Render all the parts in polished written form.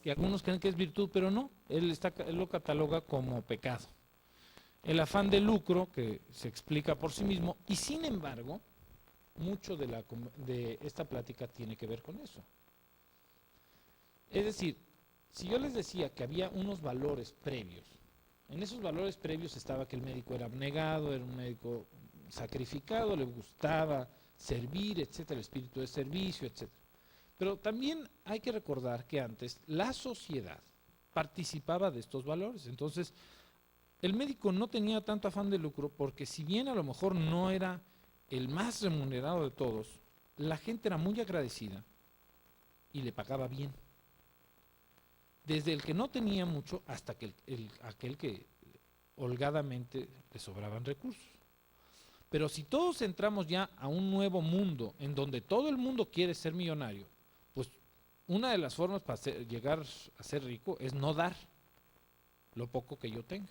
y algunos creen que es virtud, pero no, él lo cataloga como pecado. El afán de lucro, que se explica por sí mismo, y sin embargo, mucho de esta plática tiene que ver con eso. Es decir, si yo les decía que había unos valores previos, en esos valores previos estaba que el médico era abnegado, era un médico sacrificado, le gustaba servir, etcétera, el espíritu de servicio, etcétera. Pero también hay que recordar que antes la sociedad participaba de estos valores. Entonces, el médico no tenía tanto afán de lucro porque si bien a lo mejor no era el más remunerado de todos, la gente era muy agradecida y le pagaba bien. Desde el que no tenía mucho hasta que aquel que holgadamente le sobraban recursos. Pero si todos entramos ya a un nuevo mundo en donde todo el mundo quiere ser millonario, pues una de las formas para llegar a ser rico es no dar lo poco que yo tenga.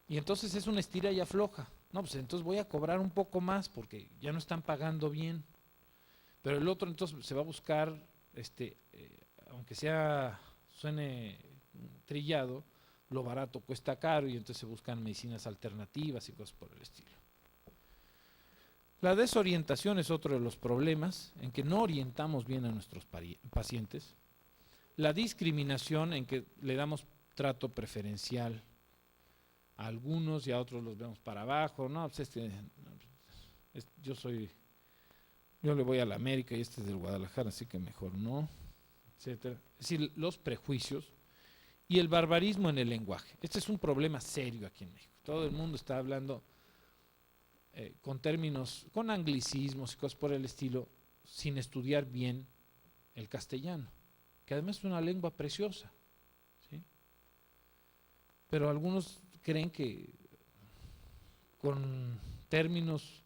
Y entonces es una estira y afloja. No, pues entonces voy a cobrar un poco más porque ya no están pagando bien. Pero el otro entonces se va a buscar, aunque suene trillado, lo barato cuesta caro y entonces se buscan medicinas alternativas y cosas por el estilo. La desorientación es otro de los problemas, en que no orientamos bien a nuestros pacientes. La discriminación, en que le damos trato preferencial a algunos y a otros los vemos para abajo. No, pues yo le voy a la América y este es del Guadalajara, así que mejor no, etcétera. Es decir, los prejuicios y el barbarismo en el lenguaje. Este es un problema serio aquí en México. Todo el mundo está hablando con términos, con anglicismos y cosas por el estilo, sin estudiar bien el castellano, que además es una lengua preciosa, ¿sí? Pero algunos creen que con términos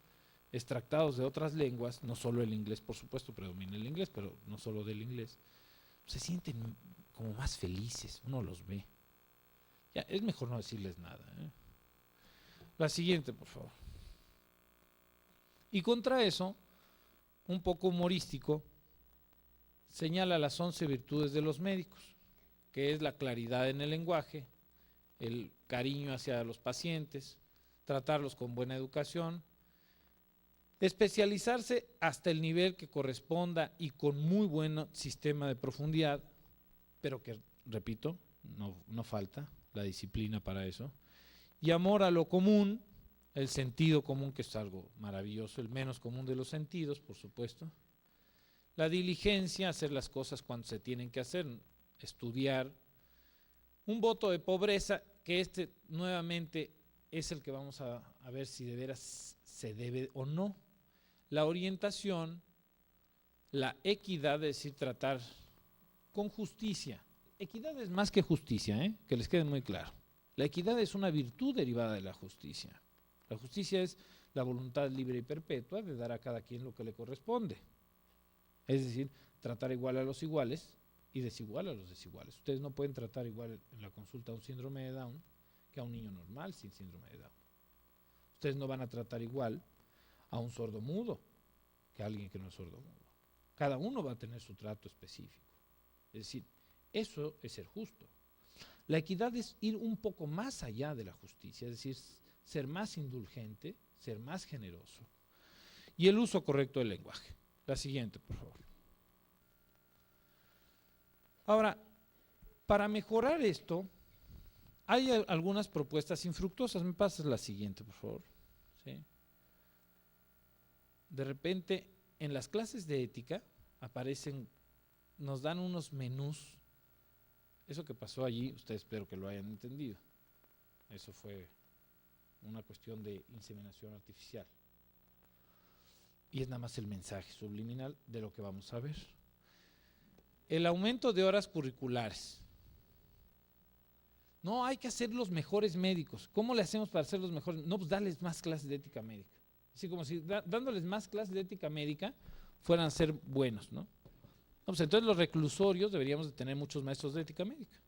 extractados de otras lenguas, no solo el inglés, por supuesto, predomina el inglés, pero no solo del inglés, se sienten como más felices, uno los ve. Ya, es mejor no decirles nada, ¿eh? La siguiente, por favor. Y contra eso, un poco humorístico, señala las 11 virtudes de los médicos, que es la claridad en el lenguaje, el cariño hacia los pacientes, tratarlos con buena educación, especializarse hasta el nivel que corresponda y con muy buen sistema de profundidad, pero que, repito, no falta la disciplina para eso, y amor a lo común, el sentido común, que es algo maravilloso, el menos común de los sentidos, por supuesto, la diligencia, hacer las cosas cuando se tienen que hacer, estudiar, un voto de pobreza, que nuevamente es el que vamos a ver si de veras se debe o no. La orientación, la equidad, es decir, tratar con justicia. Equidad es más que justicia, que les quede muy claro. La equidad es una virtud derivada de la justicia. La justicia es la voluntad libre y perpetua de dar a cada quien lo que le corresponde. Es decir, tratar igual a los iguales y desigual a los desiguales. Ustedes no pueden tratar igual en la consulta a un síndrome de Down que a un niño normal sin síndrome de Down. Ustedes no van a tratar igual a un sordomudo que a alguien que no es sordomudo. Cada uno va a tener su trato específico. Es decir, eso es ser justo. La equidad es ir un poco más allá de la justicia, es decir, ser más indulgente, ser más generoso. Y el uso correcto del lenguaje. La siguiente, por favor. Ahora, para mejorar esto, hay algunas propuestas infructuosas. Me pasas la siguiente, por favor. ¿Sí? De repente, en las clases de ética nos dan unos menús. Eso que pasó allí, ustedes espero que lo hayan entendido. Eso fue una cuestión de inseminación artificial. Y es nada más el mensaje subliminal de lo que vamos a ver. El aumento de horas curriculares. No, hay que hacer los mejores médicos. ¿Cómo le hacemos para ser los mejores? No, pues darles más clases de ética médica. Así como si dándoles más clases de ética médica fueran a ser buenos, ¿no? No, pues entonces los reclusorios deberíamos de tener muchos maestros de ética médica.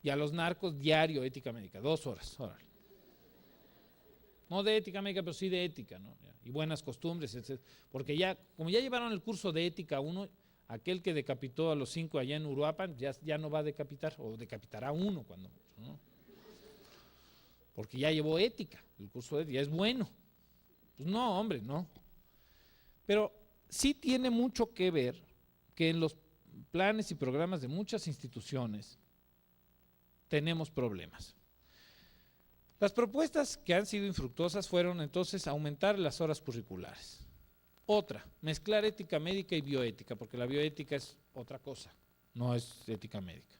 Y a los narcos diario ética médica, 2 horas, órale. No de ética médica, pero sí de ética, ¿no? Y buenas costumbres, etc. Porque ya, como ya llevaron el curso de ética 1, Aquel que decapitó a los 5 allá en Uruapan ya no va a decapitar, o decapitará uno cuando mucho, ¿no? Porque ya llevó ética, el curso de ética, es bueno. Pues no, hombre, no. Pero sí tiene mucho que ver que en los planes y programas de muchas instituciones tenemos problemas. Las propuestas que han sido infructuosas fueron entonces aumentar las horas curriculares. Otra, mezclar ética médica y bioética, porque la bioética es otra cosa, no es ética médica.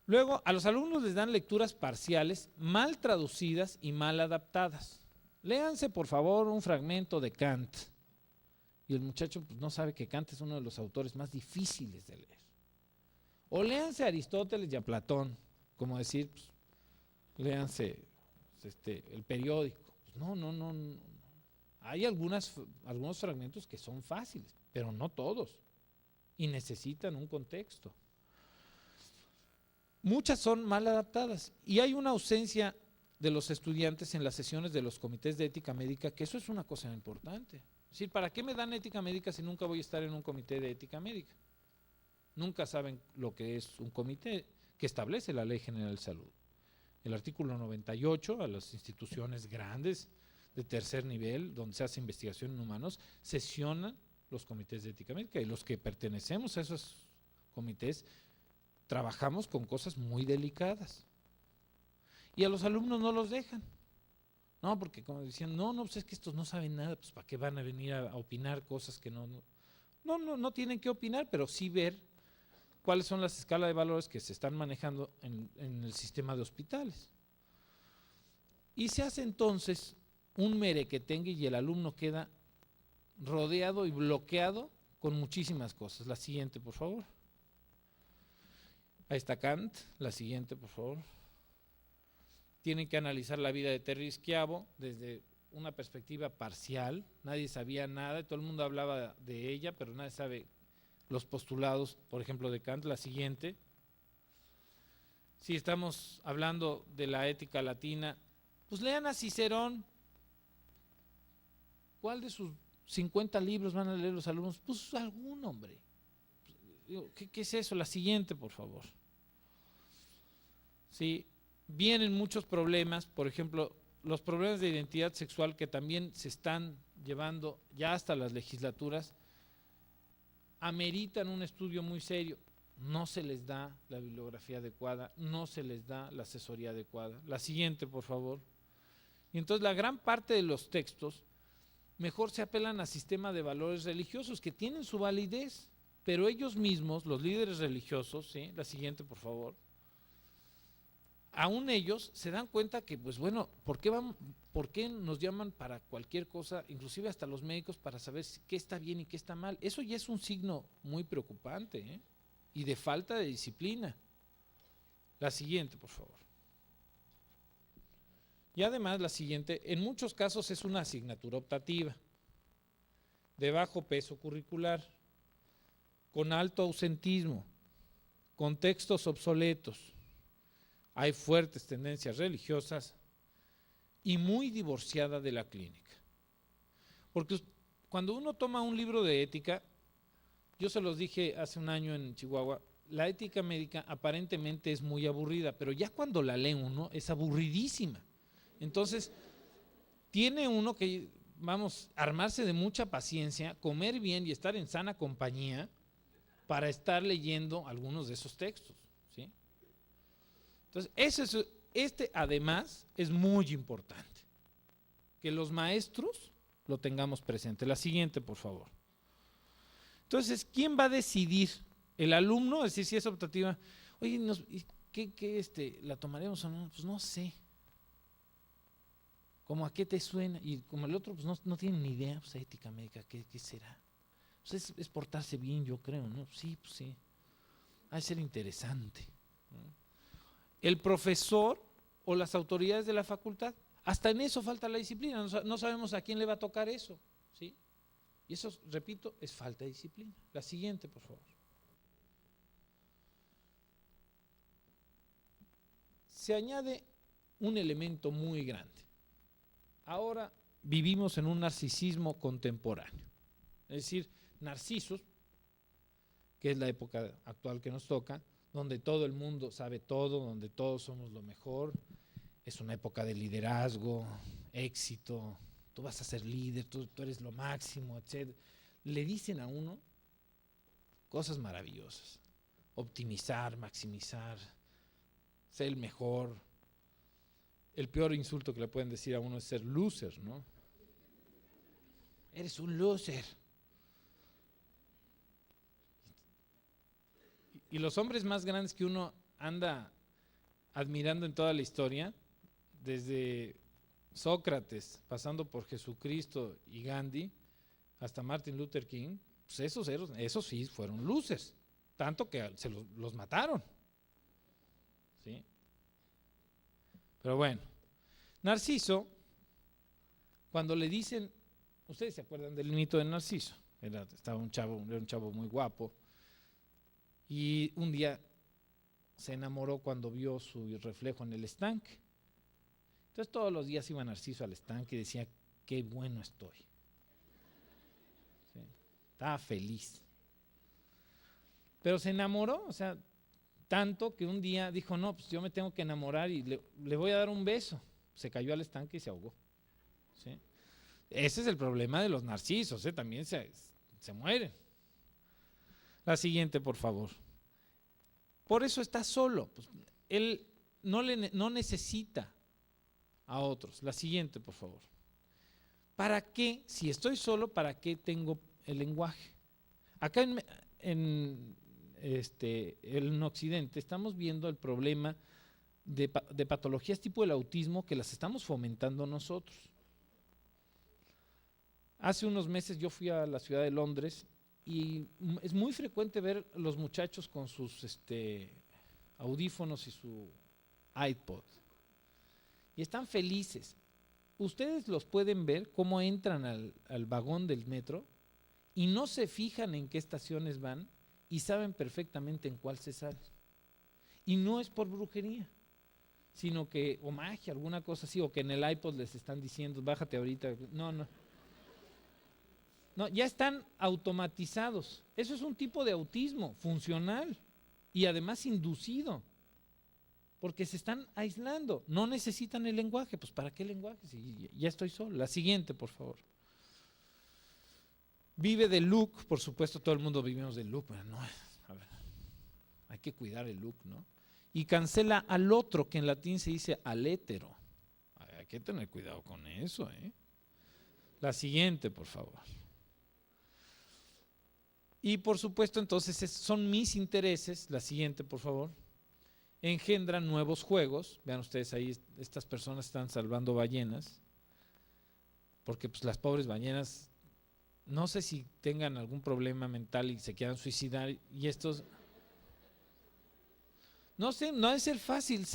Luego, a los alumnos les dan lecturas parciales mal traducidas y mal adaptadas. Léanse, por favor, un fragmento de Kant. Y el muchacho pues, no sabe que Kant es uno de los autores más difíciles de leer. O léanse a Aristóteles y a Platón, como decir, pues, léanse el periódico. Pues no. Hay algunos fragmentos que son fáciles, pero no todos. Y necesitan un contexto. Muchas son mal adaptadas. Y hay una ausencia de los estudiantes en las sesiones de los comités de ética médica, que eso es una cosa importante. Es decir, ¿para qué me dan ética médica si nunca voy a estar en un comité de ética médica? Nunca saben lo que es un comité que establece la Ley General de Salud. El artículo 98, a las instituciones grandes de tercer nivel, donde se hace investigación en humanos, sesionan los comités de ética médica, y los que pertenecemos a esos comités trabajamos con cosas muy delicadas. Y a los alumnos no los dejan. No, porque como decían, no, pues es que estos no saben nada, pues ¿para qué van a venir a opinar cosas que no tienen que opinar, pero sí ver cuáles son las escalas de valores que se están manejando en el sistema de hospitales. Y se hace entonces un merequetengue y el alumno queda rodeado y bloqueado con muchísimas cosas. La siguiente, por favor. Ahí está Kant. La siguiente, por favor. Tienen que analizar la vida de Terry Schiavo desde una perspectiva parcial. Nadie sabía nada, todo el mundo hablaba de ella, pero nadie sabe los postulados, por ejemplo, de Kant. La siguiente. Si estamos hablando de la ética latina, pues lean a Cicerón. ¿Cuál de sus 50 libros van a leer los alumnos? Pues algún, hombre. ¿Qué es eso? La siguiente, por favor. Sí, vienen muchos problemas, por ejemplo, los problemas de identidad sexual que también se están llevando ya hasta las legislaturas, ameritan un estudio muy serio. No se les da la bibliografía adecuada, no se les da la asesoría adecuada. La siguiente, por favor. Y entonces la gran parte de los textos mejor se apelan a sistemas de valores religiosos que tienen su validez, pero ellos mismos, los líderes religiosos, ¿sí? La siguiente, por favor, aún ellos se dan cuenta que, pues bueno, ¿por qué nos llaman para cualquier cosa, inclusive hasta los médicos, para saber qué está bien y qué está mal? Eso ya es un signo muy preocupante, ¿eh? Y de falta de disciplina. La siguiente, por favor. Y además, la siguiente, en muchos casos es una asignatura optativa, de bajo peso curricular, con alto ausentismo, con textos obsoletos. Hay fuertes tendencias religiosas y muy divorciada de la clínica. Porque cuando uno toma un libro de ética, yo se los dije hace un año en Chihuahua, la ética médica aparentemente es muy aburrida, pero ya cuando la lee uno es aburridísima. Entonces, tiene uno que, armarse de mucha paciencia, comer bien y estar en sana compañía para estar leyendo algunos de esos textos, ¿sí? Entonces, además es muy importante, que los maestros lo tengamos presente. La siguiente, por favor. Entonces, ¿quién va a decidir? ¿El alumno? Es decir, si es optativa, oye, ¿qué la tomaremos o no? Pues no sé. ¿Cómo a qué te suena? Y como el otro, pues no tiene ni idea, pues ética médica, ¿qué será? Pues es portarse bien, yo creo, ¿no? Sí, pues sí. Ha de ser interesante, ¿no? El profesor o las autoridades de la facultad, hasta en eso falta la disciplina, no sabemos a quién le va a tocar eso, ¿sí? Y eso, repito, es falta de disciplina. La siguiente, por favor. Se añade un elemento muy grande. Ahora vivimos en un narcisismo contemporáneo. Es decir, narcisos, que es la época actual que nos toca, donde todo el mundo sabe todo, donde todos somos lo mejor. Es una época de liderazgo, éxito, tú vas a ser líder, tú eres lo máximo, etc. Le dicen a uno cosas maravillosas. Optimizar, maximizar, ser el mejor. El peor insulto que le pueden decir a uno es ser loser, ¿no? Eres un loser. Y los hombres más grandes que uno anda admirando en toda la historia, desde Sócrates, pasando por Jesucristo y Gandhi, hasta Martin Luther King, pues esos sí fueron losers, tanto que los mataron. ¿Sí? Pero bueno, Narciso, cuando le dicen, ustedes se acuerdan del mito de Narciso, era un chavo muy guapo, y un día se enamoró cuando vio su reflejo en el estanque. Entonces todos los días iba Narciso al estanque y decía, qué bueno estoy. ¿Sí? Estaba feliz. Pero se enamoró, o sea, tanto que un día dijo, no, pues yo me tengo que enamorar y le voy a dar un beso. Se cayó al estanque y se ahogó. ¿Sí? Ese es el problema de los narcisos, también se mueren. La siguiente, por favor. Por eso está solo. Pues, él no necesita a otros. La siguiente, por favor. ¿Para qué? Si estoy solo, ¿para qué tengo el lenguaje? Acá en Occidente estamos viendo el problema de patologías tipo el autismo que las estamos fomentando nosotros. Hace unos meses yo fui a la ciudad de Londres y es muy frecuente ver los muchachos con sus audífonos y su iPod. Y están felices. Ustedes los pueden ver cómo entran al vagón del metro y no se fijan en qué estaciones van y saben perfectamente en cuál se sale. Y no es por brujería, sino que, o magia, alguna cosa así, o que en el iPod les están diciendo, bájate ahorita. No, ya están automatizados. Eso es un tipo de autismo funcional y además inducido, porque se están aislando, no necesitan el lenguaje. Pues ¿para qué lenguaje? Si ya estoy solo. La siguiente, por favor. Vive del look, por supuesto, todo el mundo vivimos del look, pero no, a ver, hay que cuidar el look, ¿no? Y cancela al otro, que en latín se dice al hétero. Hay que tener cuidado con eso, ¿eh? La siguiente, por favor. Y por supuesto, entonces, son mis intereses, la siguiente, por favor, engendran nuevos juegos. Vean ustedes ahí, estas personas están salvando ballenas, porque pues las pobres ballenas, no sé si tengan algún problema mental y se quieran suicidar, y estos, no sé, no debe ser fácil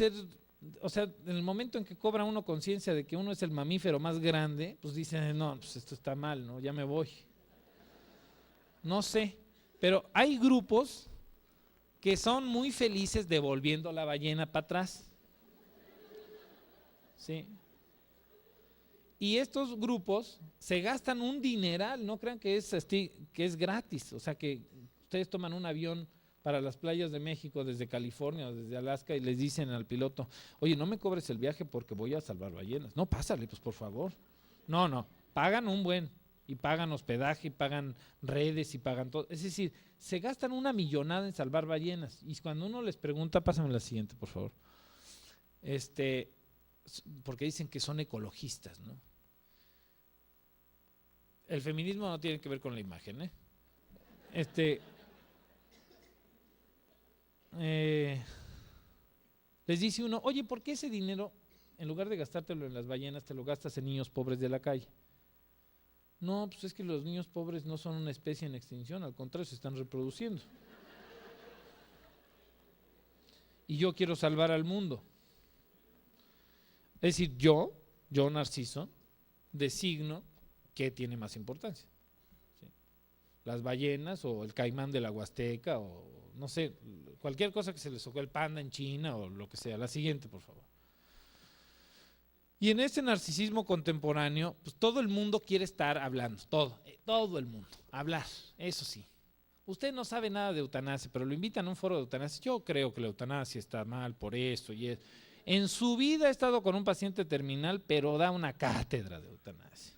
o sea, en el momento en que cobra uno conciencia de que uno es el mamífero más grande, pues dicen, no, pues esto está mal, ¿no? Ya me voy. No sé, pero hay grupos que son muy felices devolviendo la ballena para atrás. ¿Sí? Y estos grupos se gastan un dineral, no crean que es gratis, o sea que ustedes toman un avión para las playas de México desde California o desde Alaska y les dicen al piloto, oye, no me cobres el viaje porque voy a salvar ballenas. No, pásale, pues por favor. No, pagan un buen, y pagan hospedaje, y pagan redes, y pagan todo. Es decir, se gastan una millonada en salvar ballenas. Y cuando uno les pregunta, pásame la siguiente, por favor. Porque dicen que son ecologistas, ¿no? El feminismo no tiene que ver con la imagen, les dice uno, oye, ¿por qué ese dinero, en lugar de gastártelo en las ballenas, te lo gastas en niños pobres de la calle? No, pues es que los niños pobres no son una especie en extinción, al contrario, se están reproduciendo. Y yo quiero salvar al mundo. Es decir, yo Narciso, designo qué tiene más importancia. ¿Sí? Las ballenas o el caimán de la Huasteca o no sé, cualquier cosa que se les ocurra, el panda en China o lo que sea. La siguiente, por favor. Y en este narcisismo contemporáneo, pues todo el mundo quiere estar hablando, todo el mundo, hablar, eso sí. usted no sabe nada de eutanasia, pero lo invitan a un foro de eutanasia. Yo creo que la eutanasia está mal por esto y es. En su vida ha estado con un paciente terminal, pero da una cátedra de eutanasia.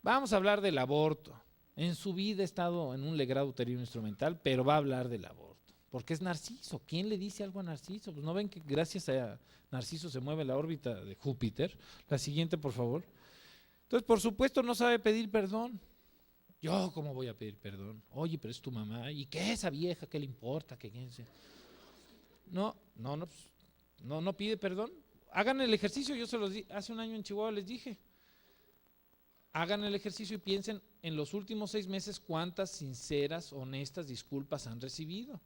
Vamos a hablar del aborto. En su vida ha estado en un legrado uterino instrumental, pero va a hablar del aborto. Porque es Narciso. ¿Quién le dice algo a Narciso? Pues no ven que gracias a Narciso se mueve la órbita de Júpiter. La siguiente, por favor. Entonces, por supuesto, no sabe pedir perdón. Yo, ¿cómo voy a pedir perdón? Oye, pero es tu mamá. ¿Y qué esa vieja? ¿Qué le importa? No pide perdón. Hagan el ejercicio. Yo se los di hace un año en Chihuahua, les dije. Hagan el ejercicio y piensen en los últimos 6 meses cuántas sinceras, honestas disculpas han recibido.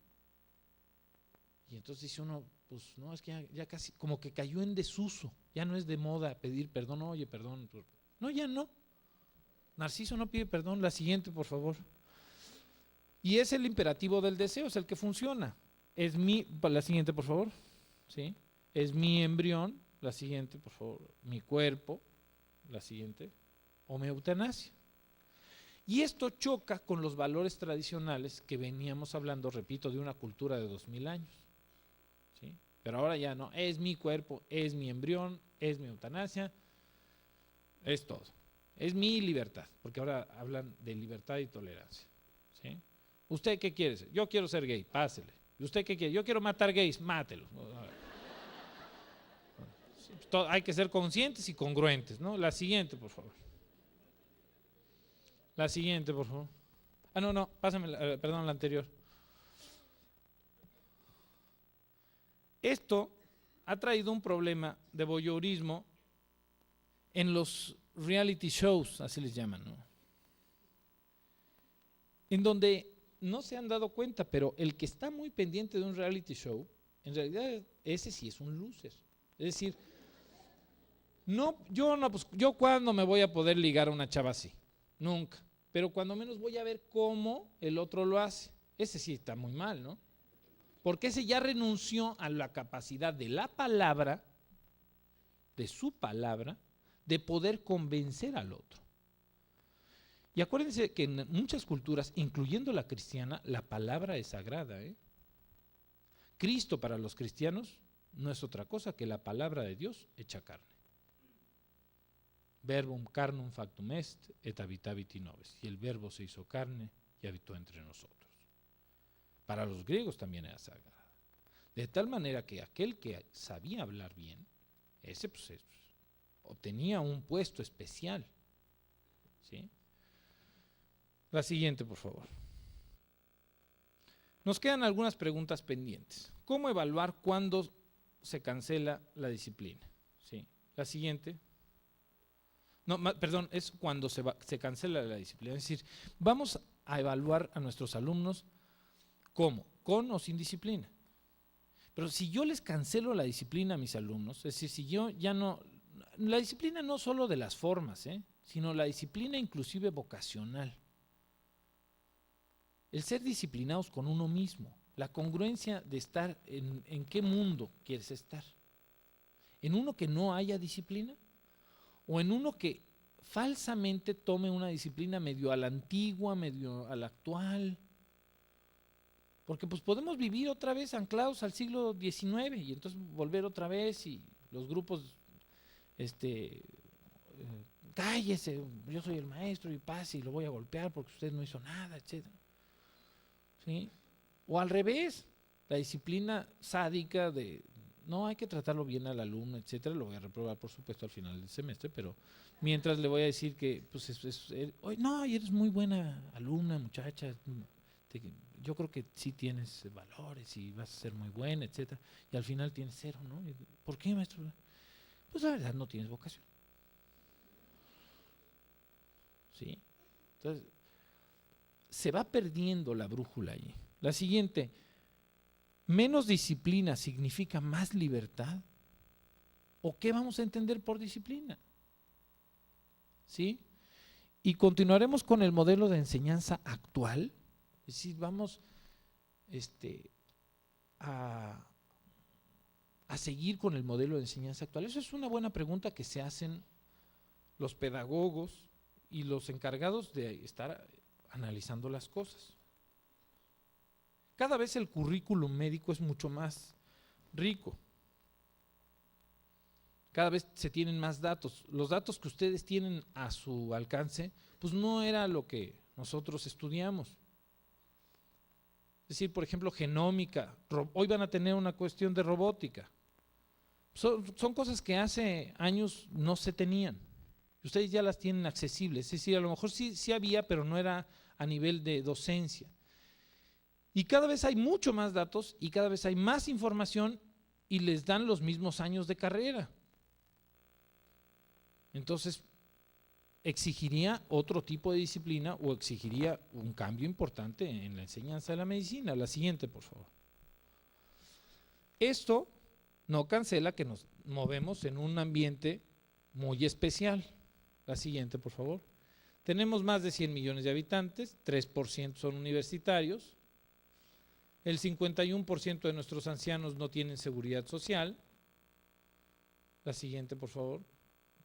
Y entonces dice uno, pues no, es que ya casi, como que cayó en desuso. Ya no es de moda pedir perdón. Oye, perdón. No, ya no. Narciso no pide perdón. La siguiente, por favor. Y es el imperativo del deseo, es el que funciona. La siguiente, por favor. ¿Sí? Es mi embrión. La siguiente, por favor. Mi cuerpo. La siguiente. O mi eutanasia. Y esto choca con los valores tradicionales que veníamos hablando, repito, de una cultura de 2000 años. ¿Sí? Pero ahora ya no, es mi cuerpo, es mi embrión, es mi eutanasia, es todo. Es mi libertad, porque ahora hablan de libertad y tolerancia. ¿Sí? ¿Usted qué quiere ser? Yo quiero ser gay, pásele. ¿Y usted qué quiere? Yo quiero matar gays, mátelos. Hay que ser conscientes y congruentes, ¿no? La siguiente, por favor. La siguiente, por favor. No, pásame, perdón, la anterior. Esto ha traído un problema de voyeurismo en los reality shows, así les llaman, ¿no? En donde no se han dado cuenta, pero el que está muy pendiente de un reality show, en realidad ese sí es un loser. Es decir, yo cuándo me voy a poder ligar a una chava así, nunca. Pero cuando menos voy a ver cómo el otro lo hace. Ese sí está muy mal, ¿no? Porque ese ya renunció a la capacidad de la palabra, de su palabra, de poder convencer al otro. Y acuérdense que en muchas culturas, incluyendo la cristiana, la palabra es sagrada, ¿eh? Cristo para los cristianos no es otra cosa que la palabra de Dios hecha carne. Verbum carnum factum est, et habitavit in nobis. Y el verbo se hizo carne y habitó entre nosotros. Para los griegos también era sagrada. De tal manera que aquel que sabía hablar bien, ese pues, obtenía un puesto especial. ¿Sí? La siguiente, por favor. Nos quedan algunas preguntas pendientes. ¿Cómo evaluar cuándo se cancela la disciplina? ¿Sí? La siguiente. No, perdón, es cuando se cancela la disciplina. Es decir, vamos a evaluar a nuestros alumnos ¿cómo? Con o sin disciplina. Pero si yo les cancelo la disciplina a mis alumnos, es decir, si yo ya no, la disciplina no solo de las formas, sino la disciplina inclusive vocacional. El ser disciplinados con uno mismo, la congruencia de estar en qué mundo quieres estar. ¿En uno que no haya disciplina? ¿O en uno que falsamente tome una disciplina medio a la antigua, medio a la actual? Porque pues podemos vivir otra vez anclados al siglo XIX y entonces volver otra vez y los grupos, cállese, yo soy el maestro y pase y lo voy a golpear porque usted no hizo nada, etc. ¿Sí? O al revés, la disciplina sádica de no, hay que tratarlo bien al alumno, etcétera. Lo voy a reprobar, por supuesto, al final del semestre, pero mientras le voy a decir que, pues, no, eres muy buena alumna, muchacha. Yo creo que sí tienes valores y vas a ser muy buena, etcétera. Y al final tienes 0, ¿no? ¿Por qué, maestro? Pues la verdad no tienes vocación. ¿Sí? Entonces, se va perdiendo la brújula allí. La siguiente. ¿Menos disciplina significa más libertad? ¿O qué vamos a entender por disciplina? ¿Sí? Y continuaremos con el modelo de enseñanza actual. Es decir, vamos a seguir con el modelo de enseñanza actual. Eso es una buena pregunta que se hacen los pedagogos y los encargados de estar analizando las cosas. Cada vez el currículum médico es mucho más rico. Cada vez se tienen más datos. Los datos que ustedes tienen a su alcance, pues no era lo que nosotros estudiamos. Es decir, por ejemplo, genómica. Hoy van a tener una cuestión de robótica. Son cosas que hace años no se tenían. Ustedes ya las tienen accesibles. Es decir, a lo mejor sí había, pero no era a nivel de docencia. Y cada vez hay mucho más datos y cada vez hay más información y les dan los mismos años de carrera. Entonces, exigiría otro tipo de disciplina o exigiría un cambio importante en la enseñanza de la medicina. La siguiente, por favor. Esto no cancela que nos movemos en un ambiente muy especial. La siguiente, por favor. Tenemos más de 100 millones de habitantes, 3% son universitarios, el 51% de nuestros ancianos no tienen seguridad social. La siguiente, por favor.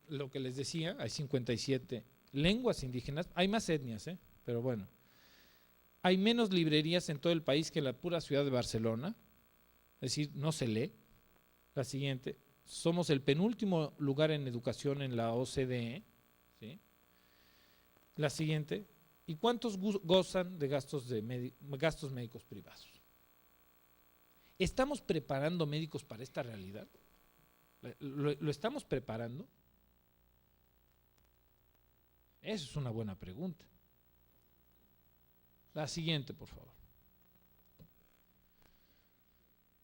Lo que les decía, hay 57 lenguas indígenas, hay más etnias, pero bueno. Hay menos librerías en todo el país que en la pura ciudad de Barcelona, es decir, no se lee. La siguiente, somos el penúltimo lugar en educación en la OCDE. ¿Sí? La siguiente, ¿y cuántos gozan de gastos médicos privados? ¿Estamos preparando médicos para esta realidad? ¿Lo estamos preparando? Esa es una buena pregunta. La siguiente, por favor.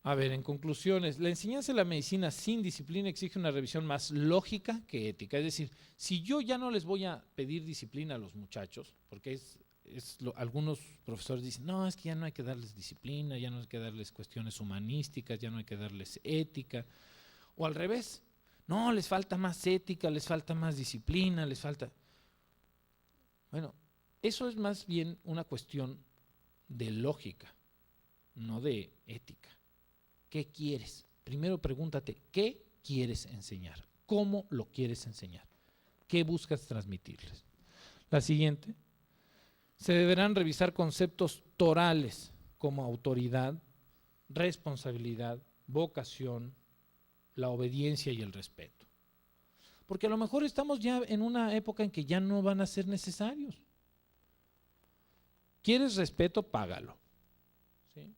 A ver, en conclusiones, la enseñanza de la medicina sin disciplina exige una revisión más lógica que ética. Es decir, si yo ya no les voy a pedir disciplina a los muchachos, porque algunos profesores dicen, no, es que ya no hay que darles disciplina, ya no hay que darles cuestiones humanísticas, ya no hay que darles ética, o al revés, no, les falta más ética, les falta más disciplina, les falta… Bueno, eso es más bien una cuestión de lógica, no de ética. ¿Qué quieres? Primero pregúntate, ¿qué quieres enseñar? ¿Cómo lo quieres enseñar? ¿Qué buscas transmitirles? La siguiente, se deberán revisar conceptos torales como autoridad, responsabilidad, vocación, la obediencia y el respeto. Porque a lo mejor estamos ya en una época en que ya no van a ser necesarios. ¿Quieres respeto? Págalo. ¿Sí?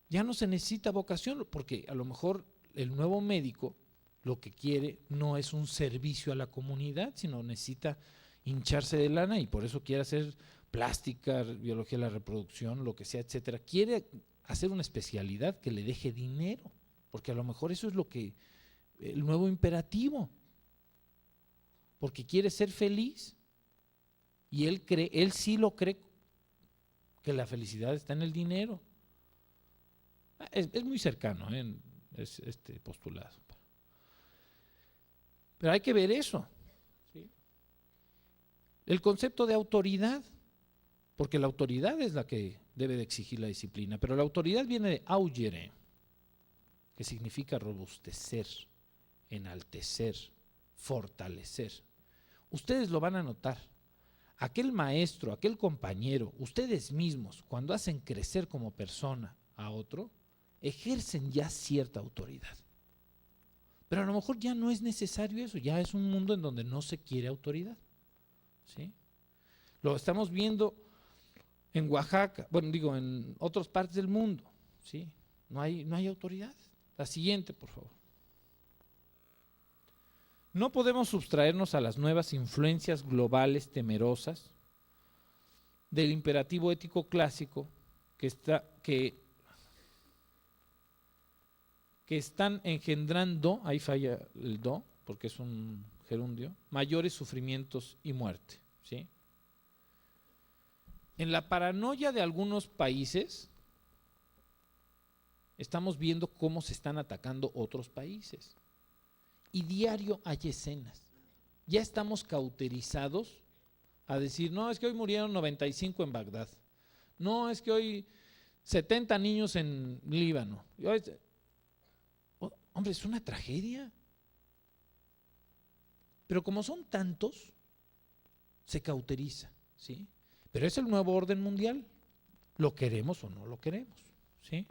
Ya no se necesita vocación, porque a lo mejor el nuevo médico lo que quiere no es un servicio a la comunidad, sino necesita hincharse de lana y por eso quiere hacer plástica, biología de la reproducción, lo que sea, etcétera. Quiere hacer una especialidad que le deje dinero, porque a lo mejor eso es lo que el nuevo imperativo, porque quiere ser feliz y él sí lo cree que la felicidad está en el dinero. Es muy cercano este postulado. Pero hay que ver eso. ¿Sí? El concepto de autoridad, porque la autoridad es la que debe de exigir la disciplina, pero la autoridad viene de augere, que significa robustecer, enaltecer, fortalecer. Ustedes lo van a notar. Aquel maestro, aquel compañero, ustedes mismos, cuando hacen crecer como persona a otro, ejercen ya cierta autoridad. Pero a lo mejor ya no es necesario eso, ya es un mundo en donde no se quiere autoridad. ¿Sí? Lo estamos viendo en Oaxaca, bueno, digo, en otras partes del mundo. ¿Sí? No hay autoridad. La siguiente, por favor. No podemos sustraernos a las nuevas influencias globales temerosas del imperativo ético clásico que están engendrando, ahí falla el do, porque es un gerundio, mayores sufrimientos y muerte. ¿Sí? En la paranoia de algunos países, estamos viendo cómo se están atacando otros países. Y diario hay escenas. Ya estamos cauterizados a decir, no, es que hoy murieron 95 en Bagdad. No, es que hoy 70 niños en Líbano. Hombre, es una tragedia. Pero como son tantos, se cauteriza, ¿sí? Pero es el nuevo orden mundial. ¿Lo queremos o no lo queremos? ¿Sí?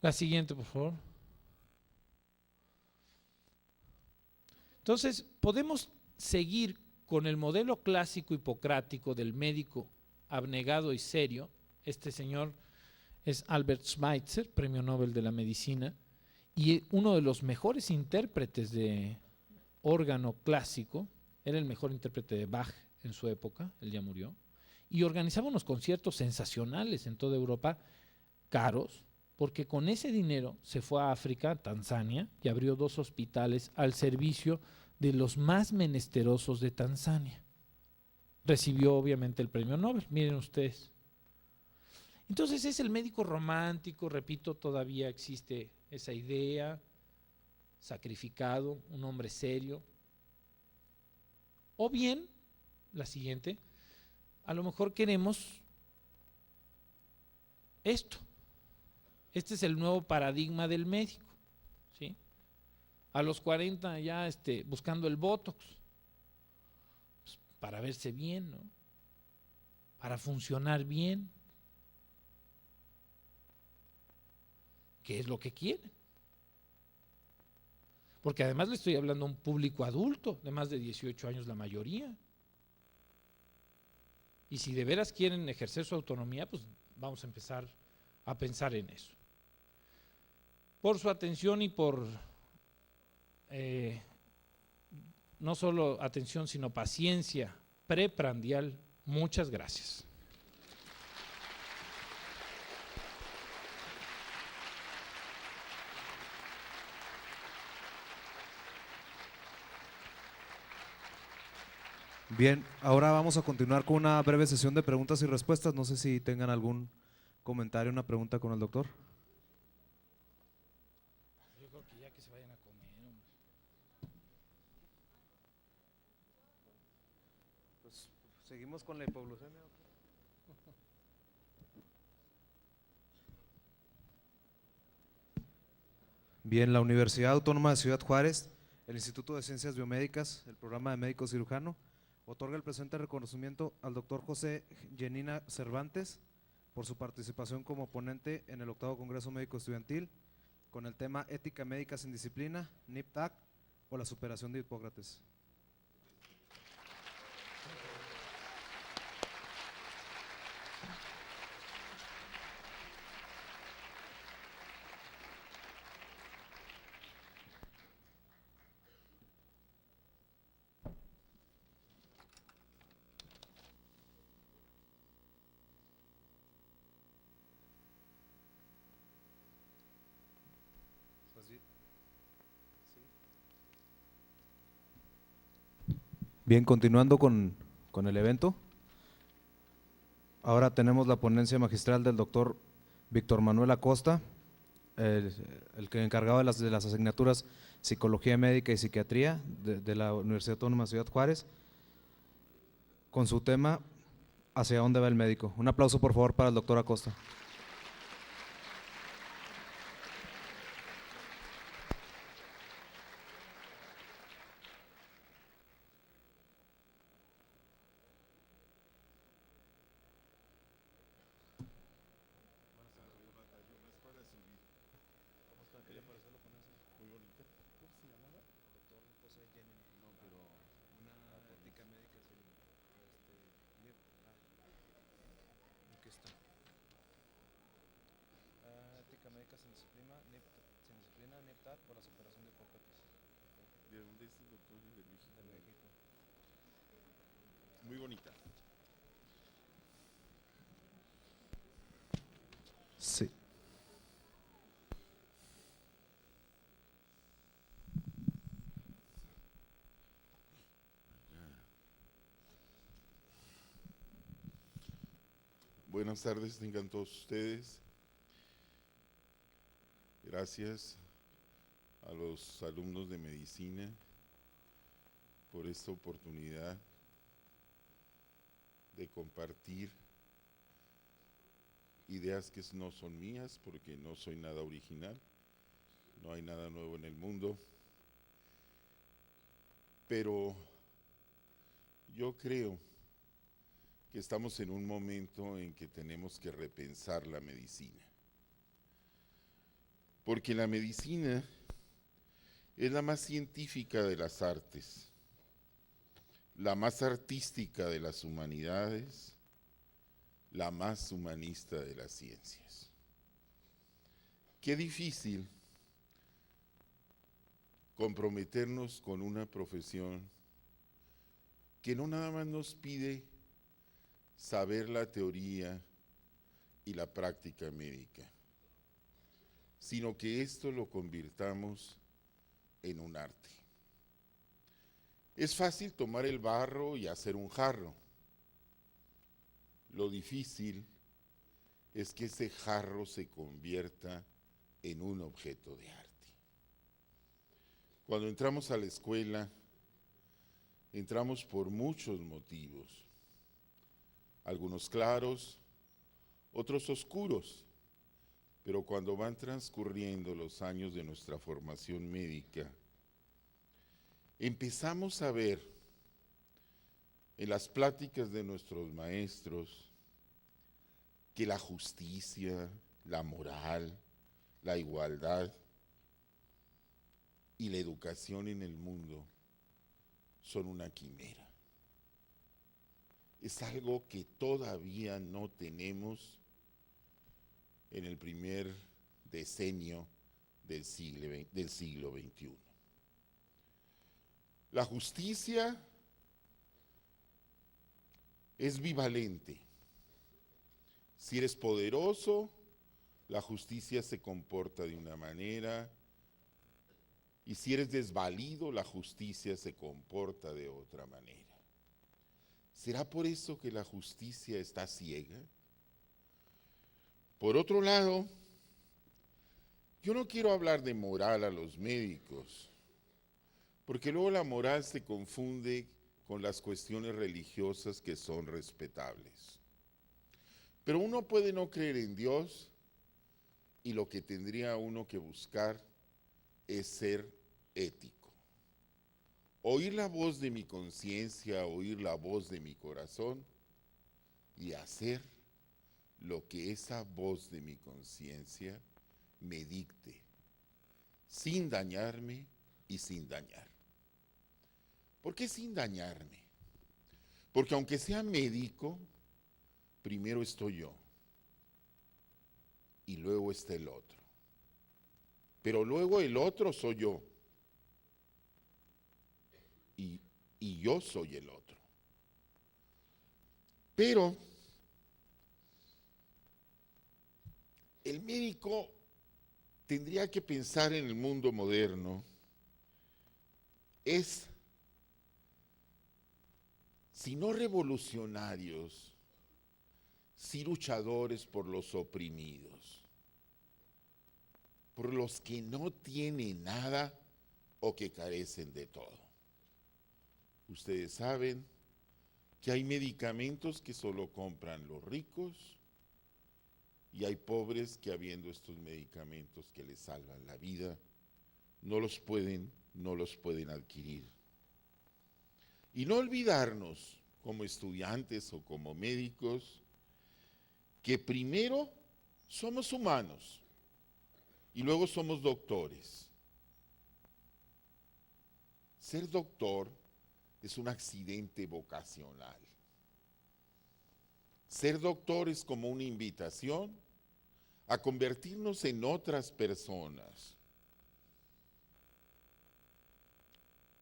La siguiente, por favor. Entonces, podemos seguir con el modelo clásico hipocrático del médico abnegado y serio. Este señor es Albert Schweitzer, premio Nobel de la Medicina, y uno de los mejores intérpretes de órgano clásico. Era el mejor intérprete de Bach en su época, él ya murió, y organizaba unos conciertos sensacionales en toda Europa, caros, porque con ese dinero se fue a África, Tanzania, y abrió 2 hospitales al servicio de los más menesterosos de Tanzania. Recibió obviamente el premio Nobel, miren ustedes. Entonces es el médico romántico, repito, todavía existe esa idea, sacrificado, un hombre serio. O bien, la siguiente, a lo mejor queremos esto. Este es el nuevo paradigma del médico, ¿sí? A los 40 ya buscando el Botox, pues, para verse bien, ¿no? Para funcionar bien. ¿Qué es lo que quieren? Porque además le estoy hablando a un público adulto, de más de 18 años la mayoría. Y si de veras quieren ejercer su autonomía, pues vamos a empezar a pensar en eso. Por su atención y por no solo atención, sino paciencia preprandial, muchas gracias. Bien, ahora vamos a continuar con una breve sesión de preguntas y respuestas. No sé si tengan algún comentario, una pregunta con el doctor. Yo creo que ya que se vayan a comer. Pues seguimos con la hipoglucemia. Bien, la Universidad Autónoma de Ciudad Juárez, el Instituto de Ciencias Biomédicas, el programa de médico cirujano, otorga el presente reconocimiento al doctor José Yanina Cervantes por su participación como ponente en el 8º Congreso Médico Estudiantil con el tema Ética Médica sin Disciplina, NIPTAC o la superación de Hipócrates. Bien, continuando con el evento, ahora tenemos la ponencia magistral del doctor Víctor Manuel Acosta, el que encargado de las asignaturas Psicología Médica y Psiquiatría de la Universidad Autónoma de Ciudad Juárez, con su tema ¿Hacia dónde va el médico? Un aplauso por favor para el doctor Acosta. Ética médica sin disciplina, NIPTAC o la superación de Hipócrates. ¿De dónde es el doctor? De México. De México. Muy bonita. Sí. Buenas tardes, tengan todos ustedes. Gracias a los alumnos de medicina por esta oportunidad de compartir ideas que no son mías, porque no soy nada original, no hay nada nuevo en el mundo, pero yo creo que estamos en un momento en que tenemos que repensar la medicina. Porque la medicina es la más científica de las artes, la más artística de las humanidades, la más humanista de las ciencias. Qué difícil comprometernos con una profesión que no nada más nos pide saber la teoría y la práctica médica, sino que esto lo convirtamos en un arte. Es fácil tomar el barro y hacer un jarro. Lo difícil es que ese jarro se convierta en un objeto de arte. Cuando entramos a la escuela, entramos por muchos motivos, algunos claros, otros oscuros, pero cuando van transcurriendo los años de nuestra formación médica, empezamos a ver en las pláticas de nuestros maestros que la justicia, la moral, la igualdad y la educación en el mundo son una quimera. Es algo que todavía no tenemos en el primer decenio del siglo XXI. La justicia es bivalente. Si eres poderoso, la justicia se comporta de una manera, y si eres desvalido, la justicia se comporta de otra manera. ¿Será por eso que la justicia está ciega? Por otro lado, yo no quiero hablar de moral a los médicos, porque luego la moral se confunde con las cuestiones religiosas que son respetables. Pero uno puede no creer en Dios y lo que tendría uno que buscar es ser ético. Oír la voz de mi conciencia, oír la voz de mi corazón y hacer lo que esa voz de mi conciencia me dicte, sin dañarme y sin dañar. ¿Por qué sin dañarme? Porque aunque sea médico, primero estoy yo y luego está el otro. Pero luego el otro soy yo y yo soy el otro. Pero el médico tendría que pensar en el mundo moderno, si no revolucionarios, sí luchadores por los oprimidos, por los que no tienen nada o que carecen de todo. Ustedes saben que hay medicamentos que solo compran los ricos y hay pobres que habiendo estos medicamentos que les salvan la vida, no los pueden adquirir. Y no olvidarnos como estudiantes o como médicos que primero somos humanos y luego somos doctores. Ser doctor es un accidente vocacional. Ser doctor es como una invitación a convertirnos en otras personas.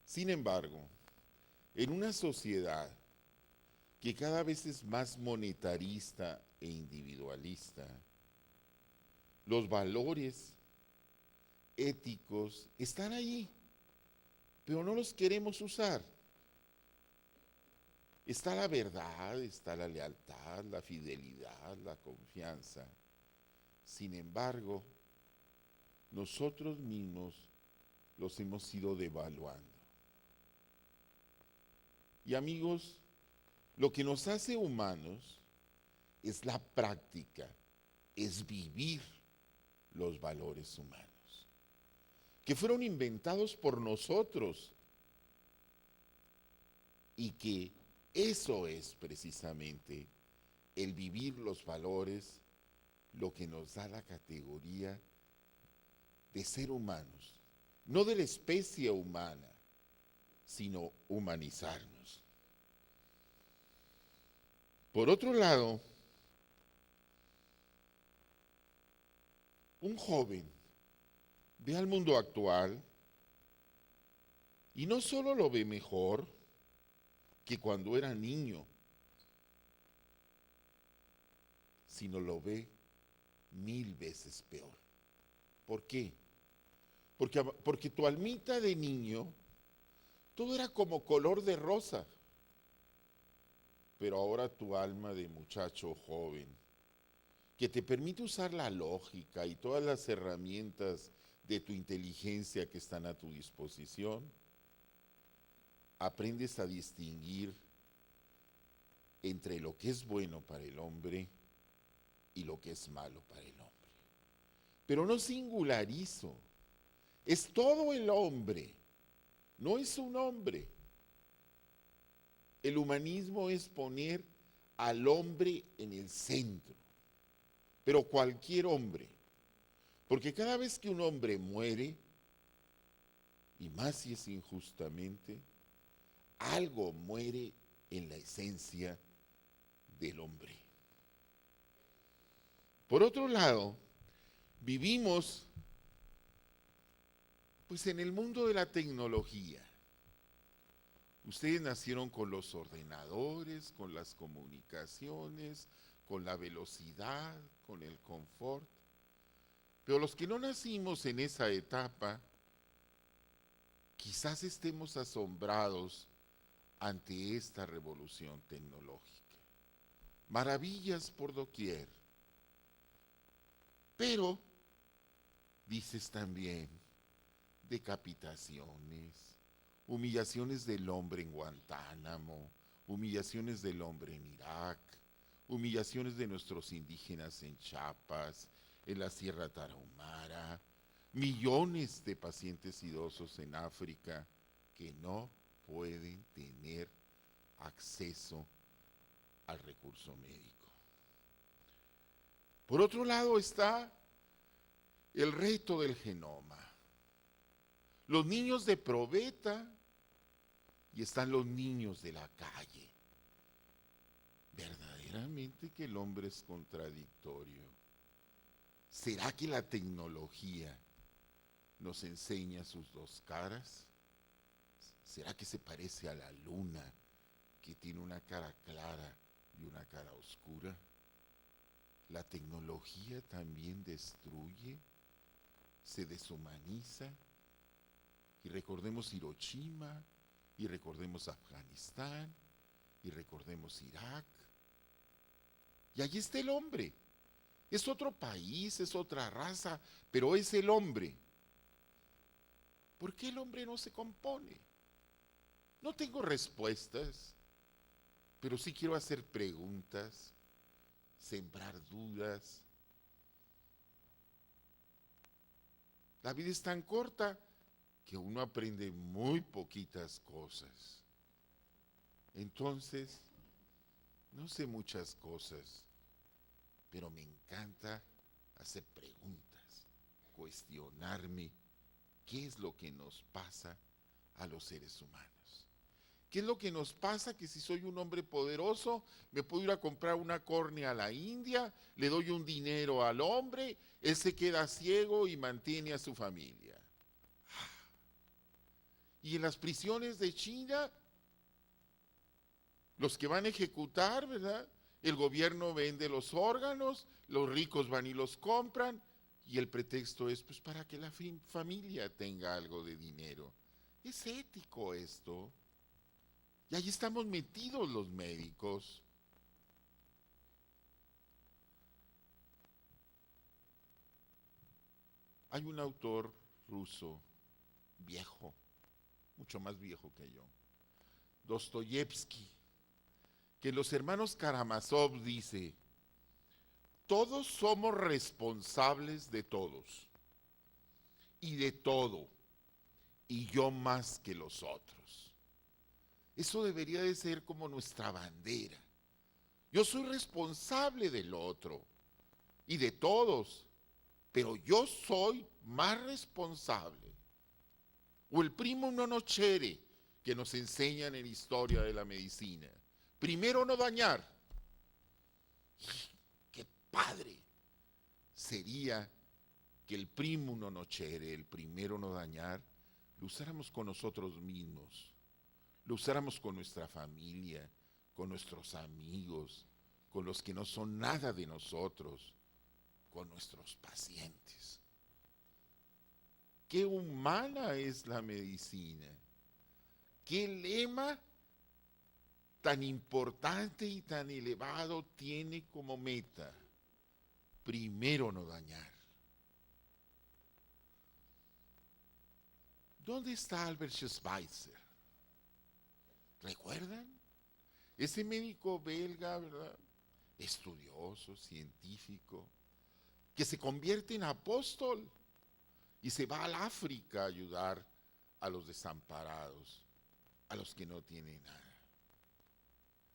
Sin embargo, en una sociedad que cada vez es más monetarista e individualista, los valores éticos están ahí, pero no los queremos usar. Está la verdad, está la lealtad, la fidelidad, la confianza. Sin embargo, nosotros mismos los hemos ido devaluando. Y amigos, lo que nos hace humanos es la práctica, es vivir los valores humanos, que fueron inventados por nosotros y que Eso es precisamente el vivir los valores, lo que nos da la categoría de ser humanos, no de la especie humana, sino humanizarnos. Por otro lado, un joven ve al mundo actual y no solo lo ve mejor que cuando era niño, sino lo ve 1000 veces peor. ¿Por qué? Porque tu almita de niño, todo era como color de rosa, pero ahora tu alma de muchacho joven, que te permite usar la lógica y todas las herramientas de tu inteligencia que están a tu disposición, aprendes a distinguir entre lo que es bueno para el hombre y lo que es malo para el hombre. Pero no singularizo, es todo el hombre, no es un hombre. El humanismo es poner al hombre en el centro, pero cualquier hombre, porque cada vez que un hombre muere, y más si es injustamente, algo muere en la esencia del hombre. Por otro lado, vivimos pues en el mundo de la tecnología. Ustedes nacieron con los ordenadores, con las comunicaciones, con la velocidad, con el confort. Pero los que no nacimos en esa etapa, quizás estemos asombrados ante esta revolución tecnológica. Maravillas por doquier. Pero, dices también, decapitaciones, humillaciones del hombre en Guantánamo, humillaciones del hombre en Irak, humillaciones de nuestros indígenas en Chiapas, en la Sierra Tarahumara, millones de pacientes idosos en África que no pueden tener acceso al recurso médico. Por otro lado está el reto del genoma. Los niños de probeta y están los niños de la calle. Verdaderamente que el hombre es contradictorio. ¿Será que la tecnología nos enseña sus dos caras? ¿Será que se parece a la luna, que tiene una cara clara y una cara oscura? La tecnología también destruye, se deshumaniza. Y recordemos Hiroshima, y recordemos Afganistán, y recordemos Irak. Y allí está el hombre. Es otro país, es otra raza, pero es el hombre. ¿Por qué el hombre no se compone? No tengo respuestas, pero sí quiero hacer preguntas, sembrar dudas. La vida es tan corta que uno aprende muy poquitas cosas. Entonces, no sé muchas cosas, pero me encanta hacer preguntas, cuestionarme qué es lo que nos pasa a los seres humanos. ¿Qué es lo que nos pasa? Que si soy un hombre poderoso, me puedo ir a comprar una córnea a la India, le doy un dinero al hombre, él se queda ciego y mantiene a su familia. Y en las prisiones de China, los que van a ejecutar, ¿verdad? El gobierno vende los órganos, los ricos van y los compran, y el pretexto es pues para que la familia tenga algo de dinero. ¿Es ético esto? Y ahí estamos metidos los médicos. Hay un autor ruso, viejo, mucho más viejo que yo, Dostoyevsky, que Los Hermanos Karamazov dice: todos somos responsables de todos y de todo, y yo más que los otros. Eso debería de ser como nuestra bandera. Yo soy responsable del otro y de todos, pero yo soy más responsable. O el primo no nocere que nos enseñan en historia de la medicina. Primero no dañar. ¡Qué padre sería que el primo no nocere, el primero no dañar, lo usáramos con nosotros mismos, lo usáramos con nuestra familia, con nuestros amigos, con los que no son nada de nosotros, con nuestros pacientes. Qué humana es la medicina. Qué lema tan importante y tan elevado tiene como meta. Primero no dañar. ¿Dónde está Albert Schweitzer? ¿Recuerdan? Ese médico belga, ¿verdad? Estudioso, científico, que se convierte en apóstol y se va al África a ayudar a los desamparados, a los que no tienen nada.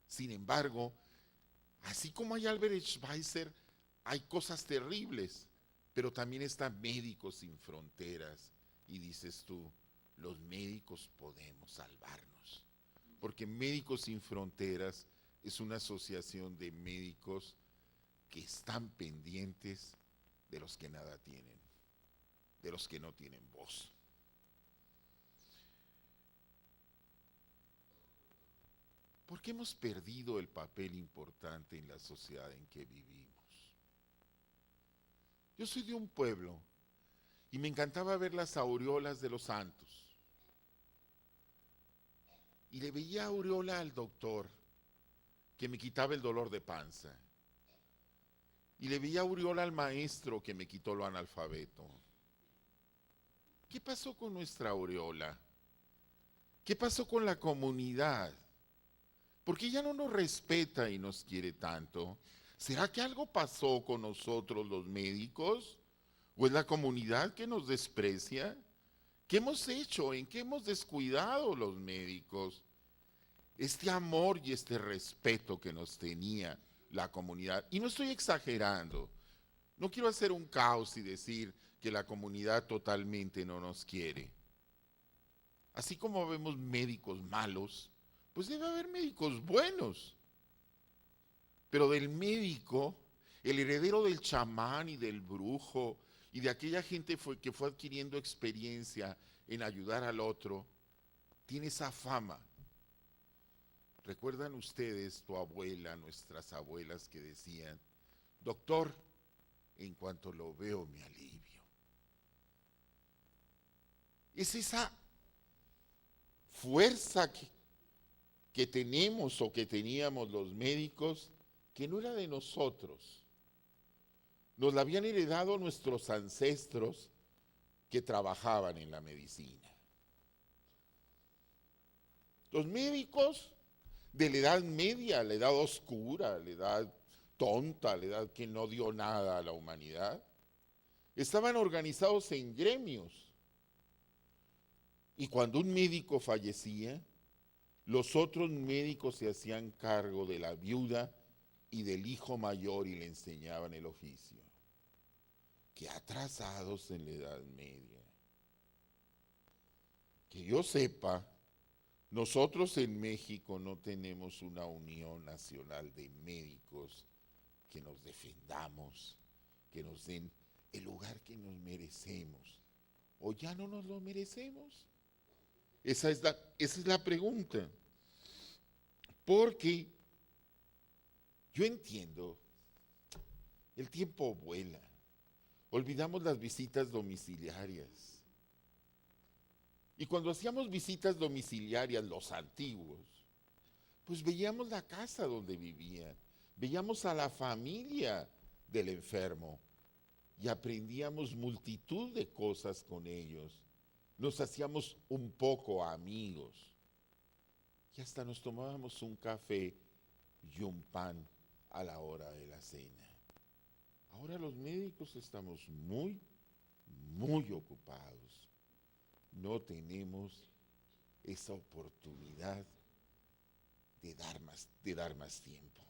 Sin embargo, así como hay Albert Schweitzer, hay cosas terribles, pero también están Médicos Sin Fronteras. Y dices tú, los médicos podemos salvarnos, porque Médicos Sin Fronteras es una asociación de médicos que están pendientes de los que nada tienen, de los que no tienen voz. ¿Por qué hemos perdido el papel importante en la sociedad en que vivimos? Yo soy de un pueblo y me encantaba ver las aureolas de los santos. Y le veía aureola al doctor que me quitaba el dolor de panza. Y le veía aureola al maestro que me quitó lo analfabeto. ¿Qué pasó con nuestra aureola? ¿Qué pasó con la comunidad? ¿Por qué ya no nos respeta y nos quiere tanto? ¿Será que algo pasó con nosotros los médicos? ¿O es la comunidad que nos desprecia? ¿Qué hemos hecho? ¿En qué hemos descuidado los médicos? Este amor y este respeto que nos tenía la comunidad. Y no estoy exagerando. No quiero hacer un caos y decir que la comunidad totalmente no nos quiere. Así como vemos médicos malos, pues debe haber médicos buenos. Pero del médico, el heredero del chamán y del brujo y de aquella gente que fue adquiriendo experiencia en ayudar al otro, tiene esa fama. ¿Recuerdan ustedes tu abuela, nuestras abuelas que decían, doctor, en cuanto lo veo me alivio? Es esa fuerza que tenemos o que teníamos los médicos, que no era de nosotros. Nos la habían heredado nuestros ancestros que trabajaban en la medicina. Los médicos de la Edad Media, la Edad Oscura, la Edad Tonta, la Edad que no dio nada a la humanidad, estaban organizados en gremios. Y cuando un médico fallecía, los otros médicos se hacían cargo de la viuda y del hijo mayor y le enseñaban el oficio. Qué atrasados en la Edad Media. Que yo sepa, nosotros en México no tenemos una unión nacional de médicos que nos defendamos, que nos den el lugar que nos merecemos. ¿O ya no nos lo merecemos? Esa es la pregunta. Porque yo entiendo, el tiempo vuela. Olvidamos las visitas domiciliarias. Y cuando hacíamos visitas domiciliarias, los antiguos, pues veíamos la casa donde vivía, veíamos a la familia del enfermo y aprendíamos multitud de cosas con ellos. Nos hacíamos un poco amigos y hasta nos tomábamos un café y un pan a la hora de la cena. Ahora los médicos estamos muy ocupados. No tenemos esa oportunidad de dar más tiempo.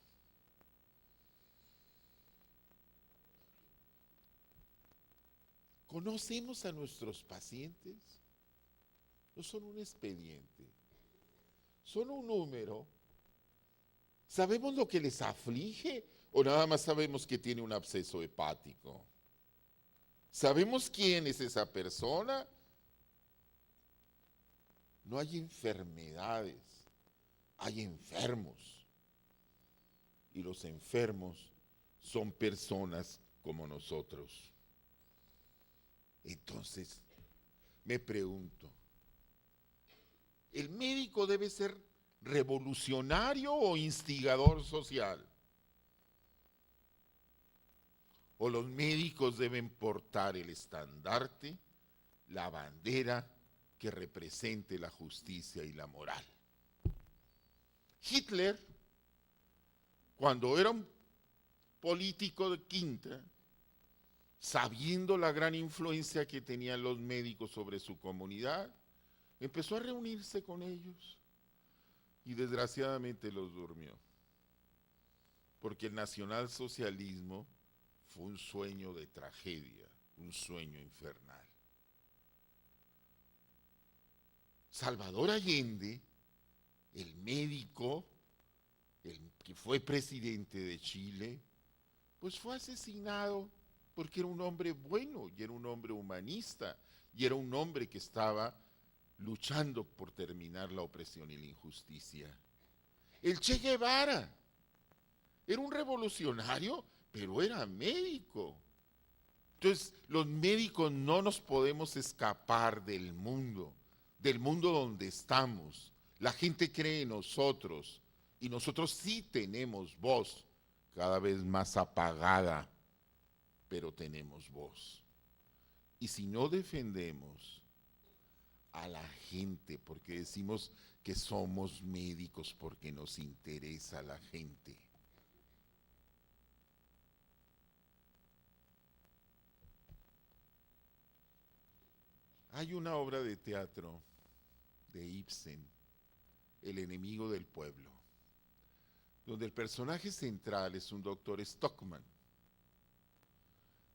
¿Conocemos a nuestros pacientes? No son un expediente, son un número. ¿Sabemos lo que les aflige o nada más sabemos que tiene un absceso hepático? ¿Sabemos quién es esa persona? No hay enfermedades, hay enfermos. Y los enfermos son personas como nosotros. Entonces, me pregunto, ¿el médico debe ser revolucionario o instigador social? ¿O los médicos deben portar el estandarte, la bandera que represente la justicia y la moral? Hitler, cuando era un político de quinta, sabiendo la gran influencia que tenían los médicos sobre su comunidad, empezó a reunirse con ellos y desgraciadamente los durmió, porque el nacionalsocialismo fue un sueño de tragedia, un sueño infernal. Salvador Allende, el médico, el que fue presidente de Chile, pues fue asesinado porque era un hombre bueno y era un hombre humanista y era un hombre que estaba luchando por terminar la opresión y la injusticia. El Che Guevara era un revolucionario, pero era médico. Entonces, los médicos no nos podemos escapar del mundo donde estamos. La gente cree en nosotros y nosotros sí tenemos voz, cada vez más apagada, pero tenemos voz. Y si no defendemos a la gente porque decimos que somos médicos porque nos interesa la gente, hay una obra de teatro de Ibsen, El enemigo del pueblo, donde el personaje central es un doctor Stockman.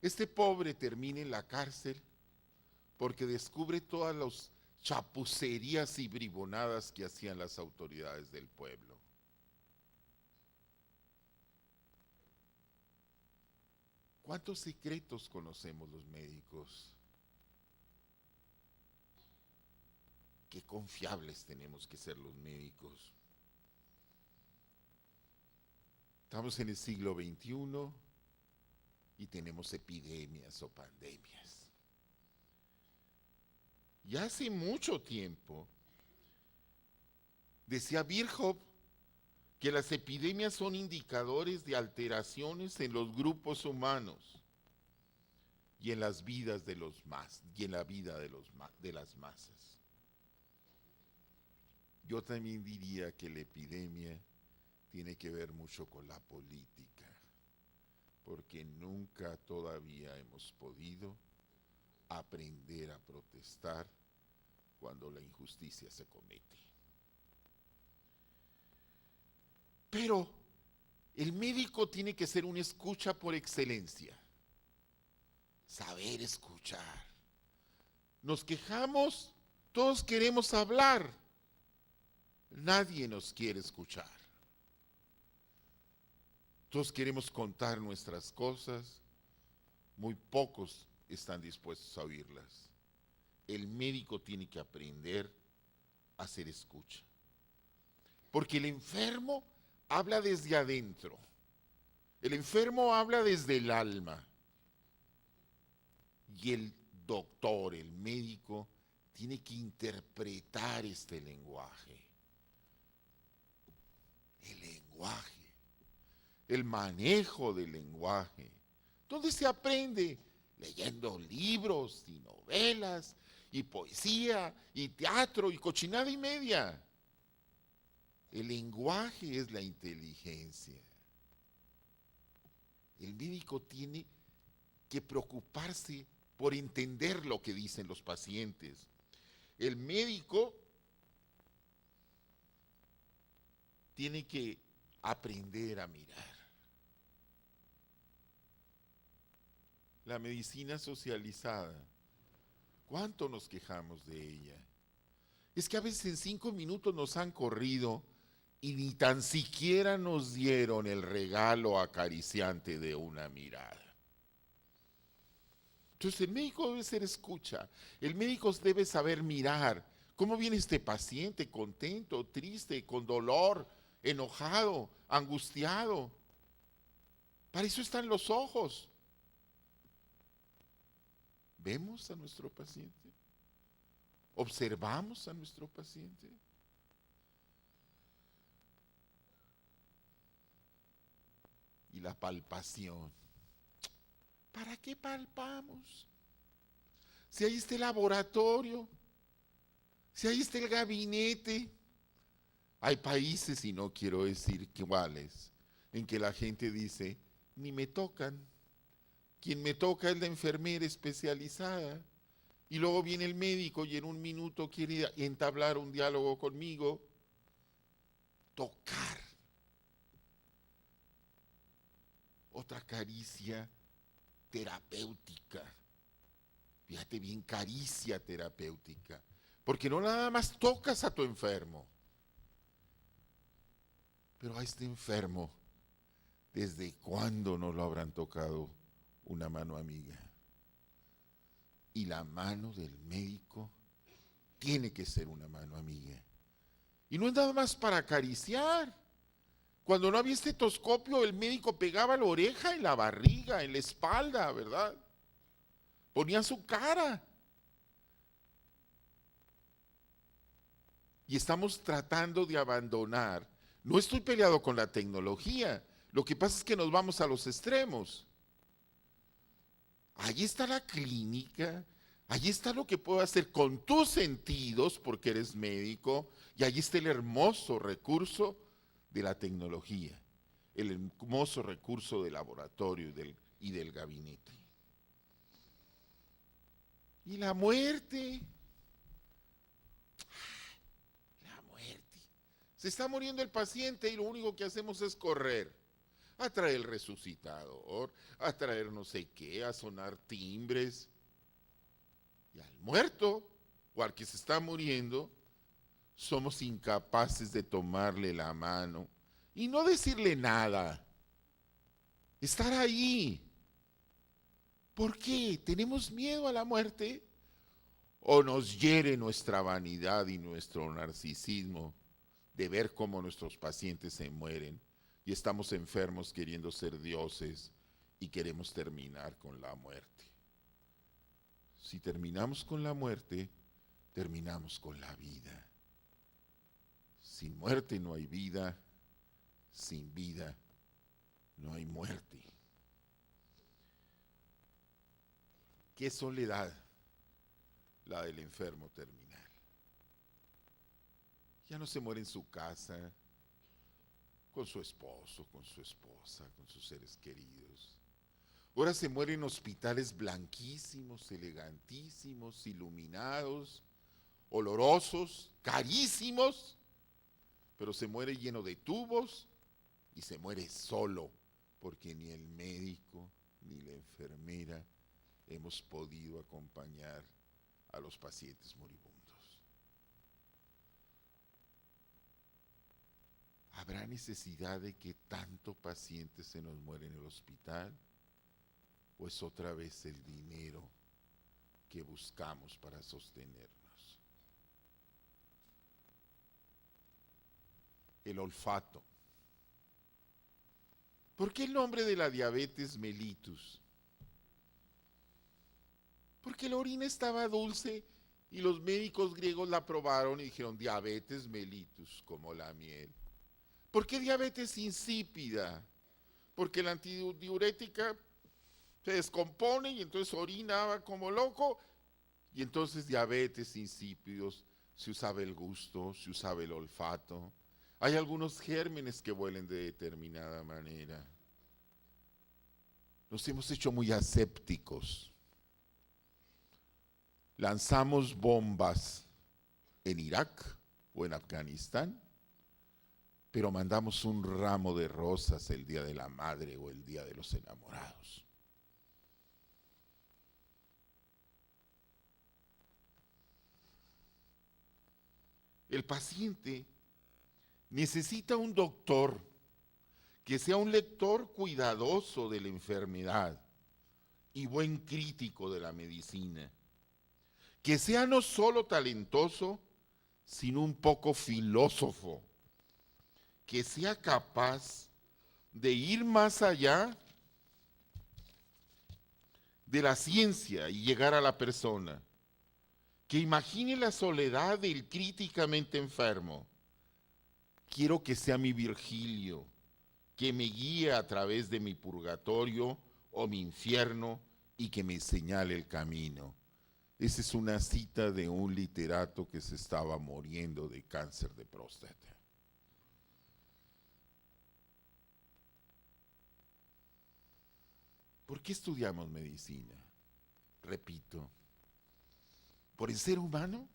Este pobre termina en la cárcel porque descubre todas las chapucerías y bribonadas que hacían las autoridades del pueblo. ¿Cuántos secretos conocemos los médicos? Qué confiables tenemos que ser los médicos. Estamos en el siglo XXI y tenemos epidemias o pandemias. Ya hace mucho tiempo decía Virchow que las epidemias son indicadores de alteraciones en los grupos humanos y en las vidas de los más y en la vida de las masas. Yo también diría que la epidemia tiene que ver mucho con la política, porque nunca todavía hemos podido aprender a protestar cuando la injusticia se comete. Pero el médico tiene que ser un escucha por excelencia, saber escuchar. Nos quejamos, todos queremos hablar, nadie nos quiere escuchar. Todos queremos contar nuestras cosas, muy pocos están dispuestos a oírlas. El médico tiene que aprender a hacer escucha. Porque el enfermo habla desde adentro. El enfermo habla desde el alma. Y el doctor, el médico, tiene que interpretar este lenguaje. El lenguaje. El manejo del lenguaje. ¿Dónde se aprende? Leyendo libros y novelas y poesía y teatro y cochinada y media. El lenguaje es la inteligencia. El médico tiene que preocuparse por entender lo que dicen los pacientes. El médico tiene que aprender a mirar. La medicina socializada, ¿cuánto nos quejamos de ella? Es que a veces en 5 minutos nos han corrido y ni tan siquiera nos dieron el regalo acariciante de una mirada. Entonces el médico debe ser escucha, el médico debe saber mirar cómo viene este paciente, contento, triste, con dolor, enojado, angustiado. Para eso están los ojos. ¿Vemos a nuestro paciente? ¿Observamos a nuestro paciente? Y la palpación. ¿Para qué palpamos? Si ahí está el laboratorio, si ahí está el gabinete. Hay países, y no quiero decir cuáles, en que la gente dice, ni me tocan. Quien me toca es la enfermera especializada. Y luego viene el médico y en un minuto quiere entablar un diálogo conmigo. Tocar. Otra caricia terapéutica. Fíjate bien, caricia terapéutica. Porque no nada más tocas a tu enfermo. Pero a este enfermo, ¿desde cuándo no lo habrán tocado una mano amiga? Y la mano del médico tiene que ser una mano amiga. Y no es nada más para acariciar. Cuando no había estetoscopio, el médico pegaba la oreja en la barriga, en la espalda, ¿verdad? Ponía su cara. Y estamos tratando de abandonar. No estoy peleado con la tecnología. Lo que pasa es que nos vamos a los extremos. Allí está la clínica, allí está lo que puedo hacer con tus sentidos, porque eres médico, y allí está el hermoso recurso de la tecnología, el hermoso recurso del laboratorio y del gabinete. Y la muerte. La muerte. Se está muriendo el paciente y lo único que hacemos es correr. A traer el resucitador, a traer no sé qué, a sonar timbres. Y al muerto, o al que se está muriendo, somos incapaces de tomarle la mano y no decirle nada. Estar ahí. ¿Por qué? ¿Tenemos miedo a la muerte? ¿O nos hiere nuestra vanidad y nuestro narcisismo de ver cómo nuestros pacientes se mueren? Y estamos enfermos queriendo ser dioses y queremos terminar con la muerte. Si terminamos con la muerte, terminamos con la vida. Sin muerte no hay vida, sin vida no hay muerte. ¿Qué soledad la del enfermo terminal? Ya no se muere en su casa, con su esposo, con su esposa, con sus seres queridos. Ahora se muere en hospitales blanquísimos, elegantísimos, iluminados, olorosos, carísimos, pero se muere lleno de tubos y se muere solo, porque ni el médico ni la enfermera hemos podido acompañar a los pacientes moribundos. ¿Habrá necesidad de que tanto paciente se nos muere en el hospital? ¿O es otra vez el dinero que buscamos para sostenernos? El olfato. ¿Por qué el nombre de la diabetes mellitus? Porque la orina estaba dulce y los médicos griegos la probaron y dijeron diabetes mellitus, como la miel. ¿Por qué diabetes insípida? Porque la antidiurética se descompone y entonces orinaba como loco y entonces diabetes insípidos, se usaba el gusto, se usaba el olfato. Hay algunos gérmenes que huelen de determinada manera. Nos hemos hecho muy asépticos. Lanzamos bombas en Irak o en Afganistán pero mandamos un ramo de rosas el día de la madre o el día de los enamorados. El paciente necesita un doctor que sea un lector cuidadoso de la enfermedad y buen crítico de la medicina, que sea no solo talentoso, sino un poco filósofo, que sea capaz de ir más allá de la ciencia y llegar a la persona, que imagine la soledad del críticamente enfermo. Quiero que sea mi Virgilio, que me guíe a través de mi purgatorio o mi infierno y que me señale el camino. Esa es una cita de un literato que se estaba muriendo de cáncer de próstata. ¿Por qué estudiamos medicina? Repito, ¿por el ser humano?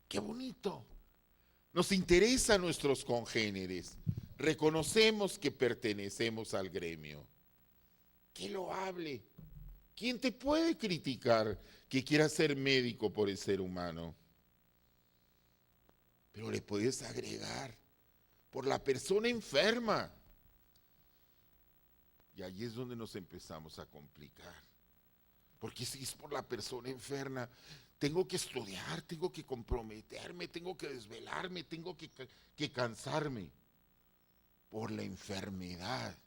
¡Qué bonito! Nos interesan nuestros congéneres, reconocemos que pertenecemos al gremio. ¡Qué loable! ¿Quién te puede criticar que quieras ser médico por el ser humano? Pero le puedes agregar por la persona enferma. Y ahí es donde nos empezamos a complicar. Porque si es por la persona enferma, tengo que estudiar, tengo que comprometerme, tengo que desvelarme, tengo que cansarme. Por la enfermedad,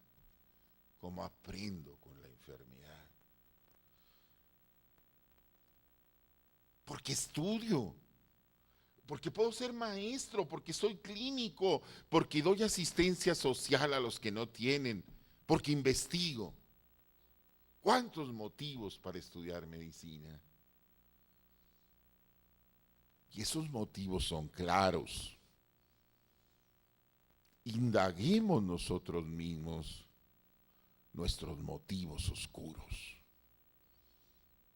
¿cómo aprendo con la enfermedad? Porque estudio, porque puedo ser maestro, porque soy clínico, porque doy asistencia social a los que no tienen, porque investigo. ¿Cuántos motivos para estudiar medicina? Y esos motivos son claros. Indaguemos nosotros mismos nuestros motivos oscuros.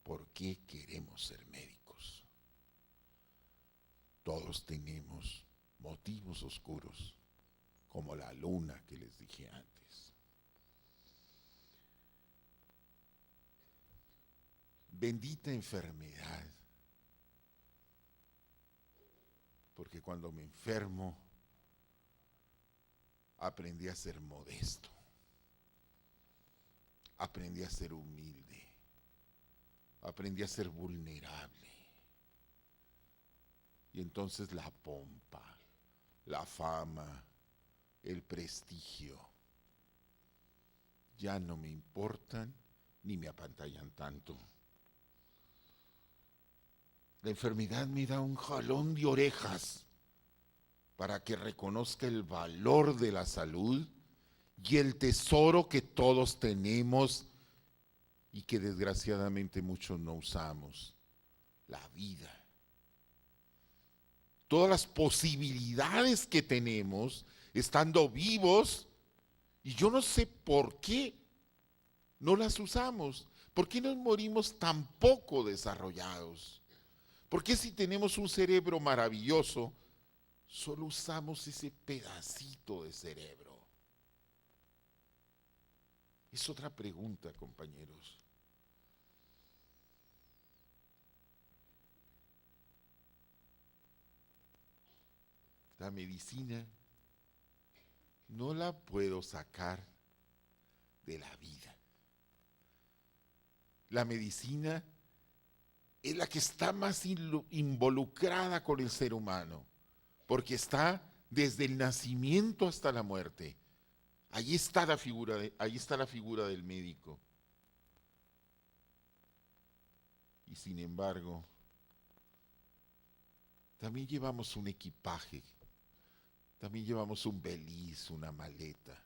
¿Por qué queremos ser médicos? Todos tenemos motivos oscuros, como la luna que les dije antes. Bendita enfermedad, porque cuando me enfermo, aprendí a ser modesto, aprendí a ser humilde, aprendí a ser vulnerable. Y entonces la pompa, la fama, el prestigio, ya no me importan ni me apantallan tanto. La enfermedad me da un jalón de orejas para que reconozca el valor de la salud y el tesoro que todos tenemos y que desgraciadamente muchos no usamos, la vida. Todas las posibilidades que tenemos estando vivos, y yo no sé por qué no las usamos. ¿Por qué nos morimos tan poco desarrollados? ¿Por qué si tenemos un cerebro maravilloso, solo usamos ese pedacito de cerebro? Es otra pregunta, compañeros. La medicina no la puedo sacar de la vida. La medicina es la que está más involucrada con el ser humano, porque está desde el nacimiento hasta la muerte. Ahí está la figura del médico. Y sin embargo, también llevamos un equipaje, también llevamos un beliz, una maleta,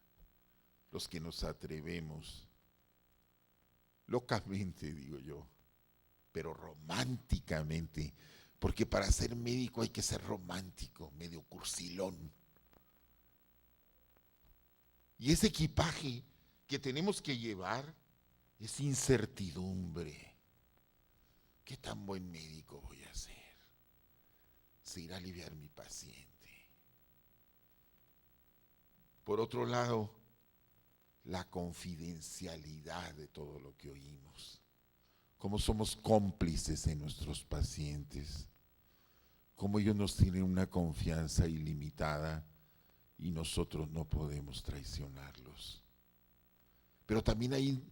los que nos atrevemos, locamente digo yo, pero románticamente, porque para ser médico hay que ser romántico, medio cursilón. Y ese equipaje que tenemos que llevar es incertidumbre. ¿Qué tan buen médico voy a ser? ¿Se irá a aliviar mi paciente? Por otro lado, la confidencialidad de todo lo que oímos. Cómo somos cómplices en nuestros pacientes. Cómo ellos nos tienen una confianza ilimitada y nosotros no podemos traicionarlos. Pero también ahí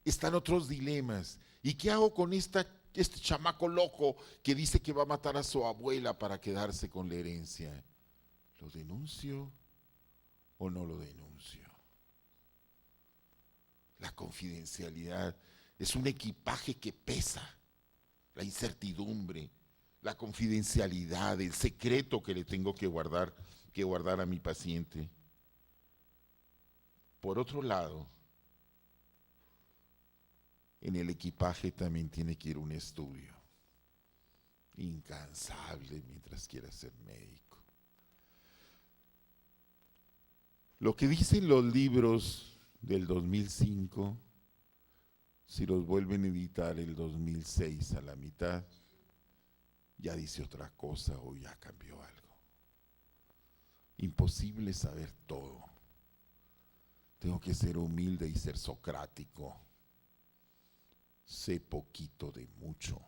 están otros dilemas. ¿Y qué hago con este chamaco loco que dice que va a matar a su abuela para quedarse con la herencia? ¿Lo denuncio o no lo denuncio? La confidencialidad es un equipaje que pesa. La incertidumbre, la confidencialidad, el secreto que le tengo que guardar a mi paciente. Por otro lado, en el equipaje también tiene que ir un estudio incansable mientras quiera ser médico. Lo que dicen los libros del 2005, si los vuelven a editar el 2006 a la mitad, ya dice otra cosa o ya cambió algo. Imposible saber todo. Tengo que ser humilde y ser socrático. Sé poquito de mucho.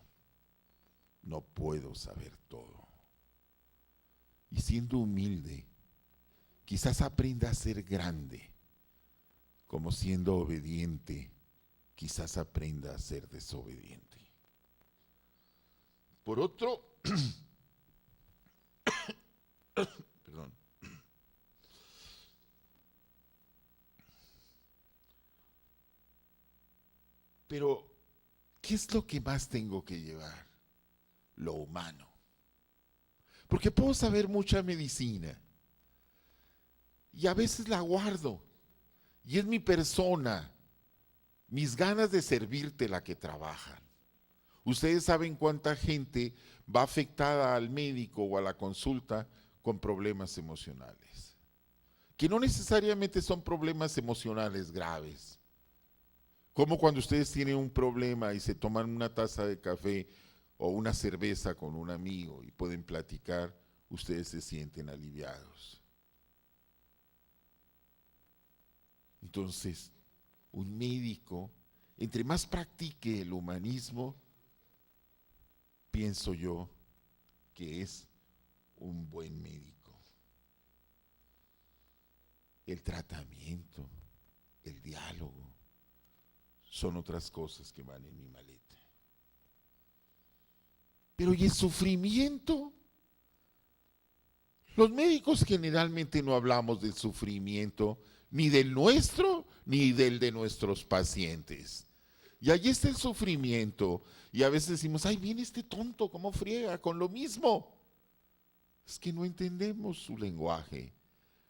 No puedo saber todo. Y siendo humilde, quizás aprenda a ser grande. Como siendo obediente, quizás aprenda a ser desobediente. Por otro, perdón. Pero, ¿qué es lo que más tengo que llevar? Lo humano. Porque puedo saber mucha medicina y a veces la guardo y es mi persona, mis ganas de servirte la que trabajan. Ustedes saben cuánta gente va afectada al médico o a la consulta con problemas emocionales, que no necesariamente son problemas emocionales graves. Como cuando ustedes tienen un problema y se toman una taza de café o una cerveza con un amigo y pueden platicar, ustedes se sienten aliviados. Entonces, un médico, entre más practique el humanismo, pienso yo que es un buen médico. El tratamiento, el diálogo, son otras cosas que van en mi maleta. Pero ¿y el sufrimiento? Los médicos generalmente no hablamos del sufrimiento, ni del nuestro, ni del de nuestros pacientes. Y allí está el sufrimiento. Y a veces decimos, ay, viene este tonto, ¿cómo friega con lo mismo? Es que no entendemos su lenguaje,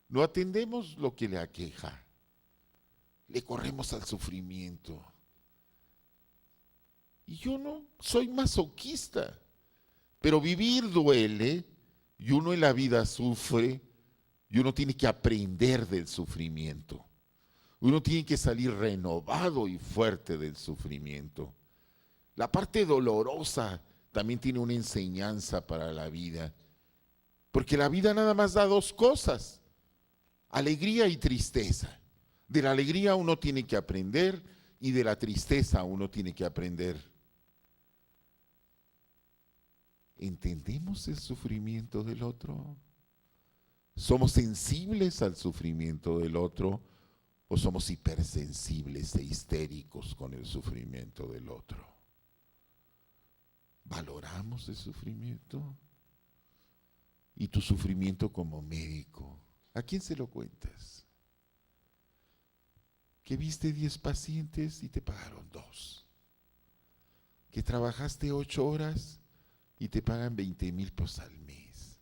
no atendemos lo que le aqueja. Le corremos al sufrimiento. Y yo no soy masoquista, pero vivir duele y uno en la vida sufre y uno tiene que aprender del sufrimiento. Uno tiene que salir renovado y fuerte del sufrimiento. La parte dolorosa también tiene una enseñanza para la vida, porque la vida nada más da dos cosas, alegría y tristeza. De la alegría uno tiene que aprender y de la tristeza uno tiene que aprender. ¿Entendemos el sufrimiento del otro? ¿Somos sensibles al sufrimiento del otro o somos hipersensibles e histéricos con el sufrimiento del otro? ¿Valoramos el sufrimiento? ¿Y tu sufrimiento como médico? ¿A quién se lo cuentas? Que viste 10 pacientes y te pagaron 2. Que trabajaste 8 horas y te pagan 20,000 pesos al mes.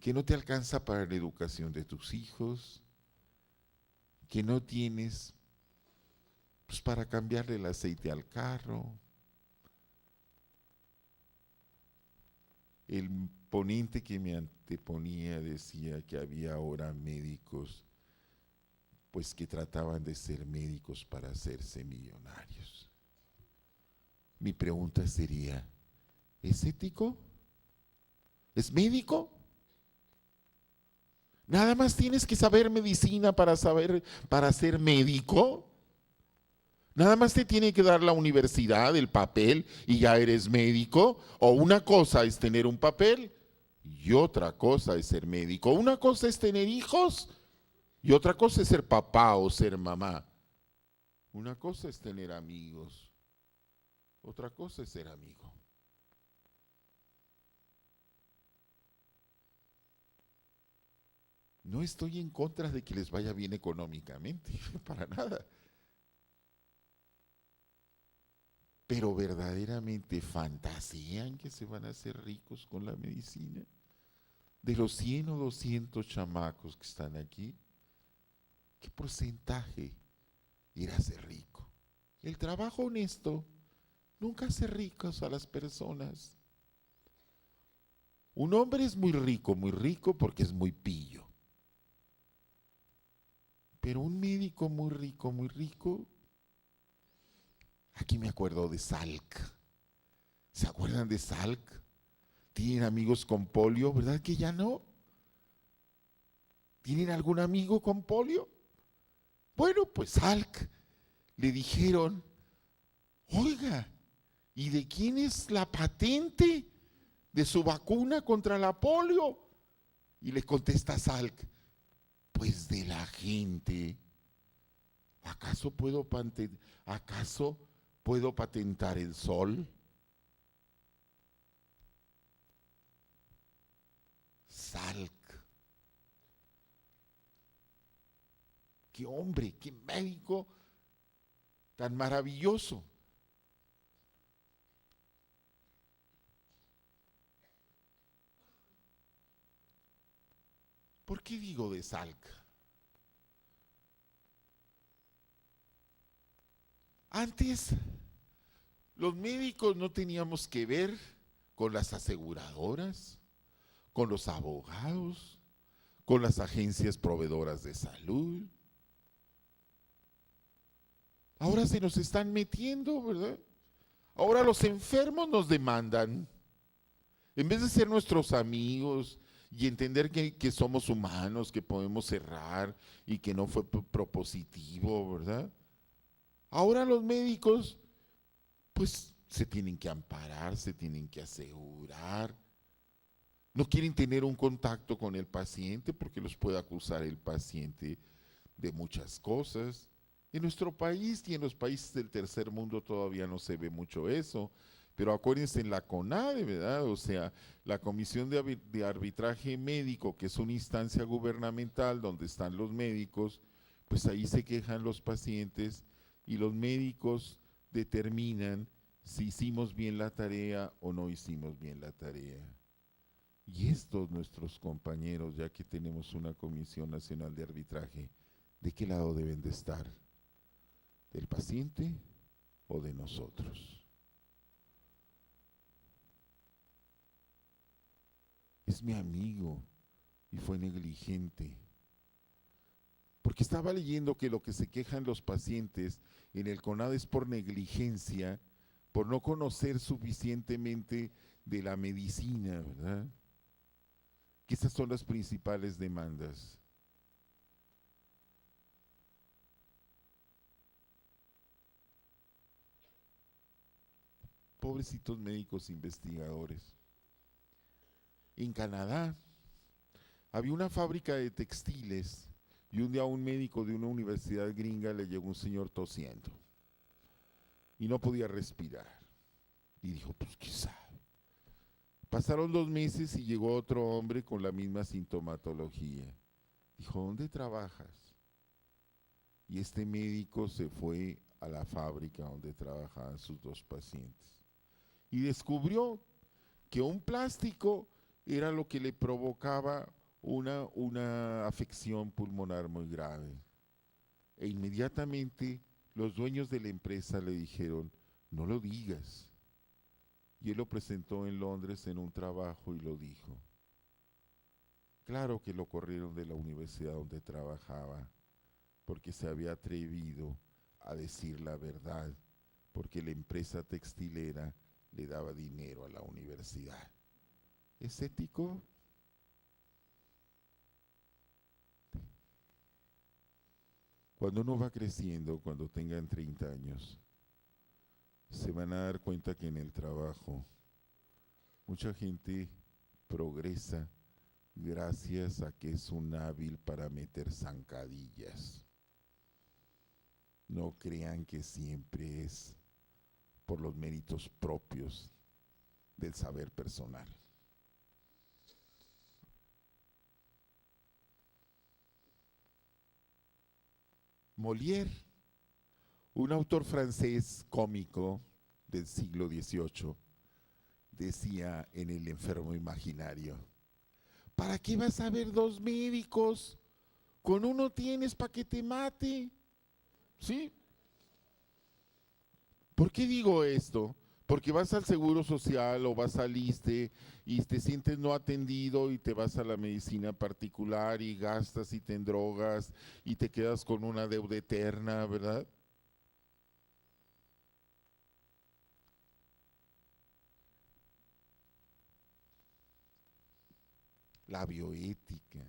Que no te alcanza para la educación de tus hijos. Que no tienes pues, para cambiarle el aceite al carro. El ponente que me anteponía decía que había ahora médicos pues que trataban de ser médicos para hacerse millonarios. Mi pregunta sería, ¿es ético? ¿Es médico? Nada más tienes que saber medicina para ser médico. Nada más te tiene que dar la universidad, el papel, y ya eres médico. O una cosa es tener un papel y otra cosa es ser médico. Una cosa es tener hijos y otra cosa es ser papá o ser mamá. Una cosa es tener amigos, otra cosa es ser amigo. No estoy en contra de que les vaya bien económicamente, para nada. Pero verdaderamente fantasean que se van a hacer ricos con la medicina. De los 100 o 200 chamacos que están aquí, ¿qué porcentaje irá a ser rico? El trabajo honesto nunca hace ricos a las personas. Un hombre es muy rico porque es muy pillo. Pero un médico muy rico, aquí me acuerdo de Salk. ¿Se acuerdan de Salk? ¿Tienen amigos con polio? ¿Verdad que ya no? ¿Tienen algún amigo con polio? Bueno, pues Salk le dijeron, oiga, ¿y de quién es la patente de su vacuna contra la polio? Y le contesta Salk, pues de la gente. ¿Acaso puedo patentar el sol? Salk. Qué hombre, qué médico tan maravilloso. ¿Por qué digo de Salk? Antes, los médicos no teníamos que ver con las aseguradoras, con los abogados, con las agencias proveedoras de salud. Ahora se nos están metiendo, ¿verdad? Ahora los enfermos nos demandan. En vez de ser nuestros amigos y entender que somos humanos, que podemos errar y que no fue propositivo, ¿verdad? Ahora los médicos, pues, se tienen que amparar, se tienen que asegurar. No quieren tener un contacto con el paciente porque los puede acusar el paciente de muchas cosas. En nuestro país y en los países del tercer mundo todavía no se ve mucho eso, pero acuérdense en la CONADE, ¿verdad? O sea, la Comisión de Arbitraje Médico, que es una instancia gubernamental donde están los médicos, pues ahí se quejan los pacientes y los médicos determinan si hicimos bien la tarea o no hicimos bien la tarea. Y estos nuestros compañeros, ya que tenemos una Comisión Nacional de Arbitraje, ¿de qué lado deben de estar? ¿Del paciente o de nosotros? Es mi amigo y fue negligente. Porque estaba leyendo que lo que se quejan los pacientes en el CONADE es por negligencia, por no conocer suficientemente de la medicina, ¿verdad? Que esas son las principales demandas. Pobrecitos médicos investigadores. En Canadá había una fábrica de textiles y un día a un médico de una universidad gringa le llegó un señor tosiendo y no podía respirar. Y dijo, pues qué sabe. Pasaron 2 meses y llegó otro hombre con la misma sintomatología. Dijo, ¿dónde trabajas? Y este médico se fue a la fábrica donde trabajaban sus 2 pacientes. Y descubrió que un plástico era lo que le provocaba una afección pulmonar muy grave. E inmediatamente los dueños de la empresa le dijeron, no lo digas. Y él lo presentó en Londres en un trabajo y lo dijo. Claro que lo corrieron de la universidad donde trabajaba, porque se había atrevido a decir la verdad, porque la empresa textilera le daba dinero a la universidad. ¿Es ético? Cuando uno va creciendo, cuando tengan 30 años, se van a dar cuenta que en el trabajo mucha gente progresa gracias a que es un hábil para meter zancadillas. No crean que siempre es por los méritos propios del saber personal. Molière, un autor francés cómico del siglo XVIII, decía en El enfermo imaginario: ¿para qué vas a ver dos médicos? Con uno tienes para que te mate. ¿Sí? ¿Por qué digo esto? Porque vas al Seguro Social o vas al ISSSTE y te sientes no atendido y te vas a la medicina particular y gastas y te endrogas y te quedas con una deuda eterna, ¿verdad? La bioética.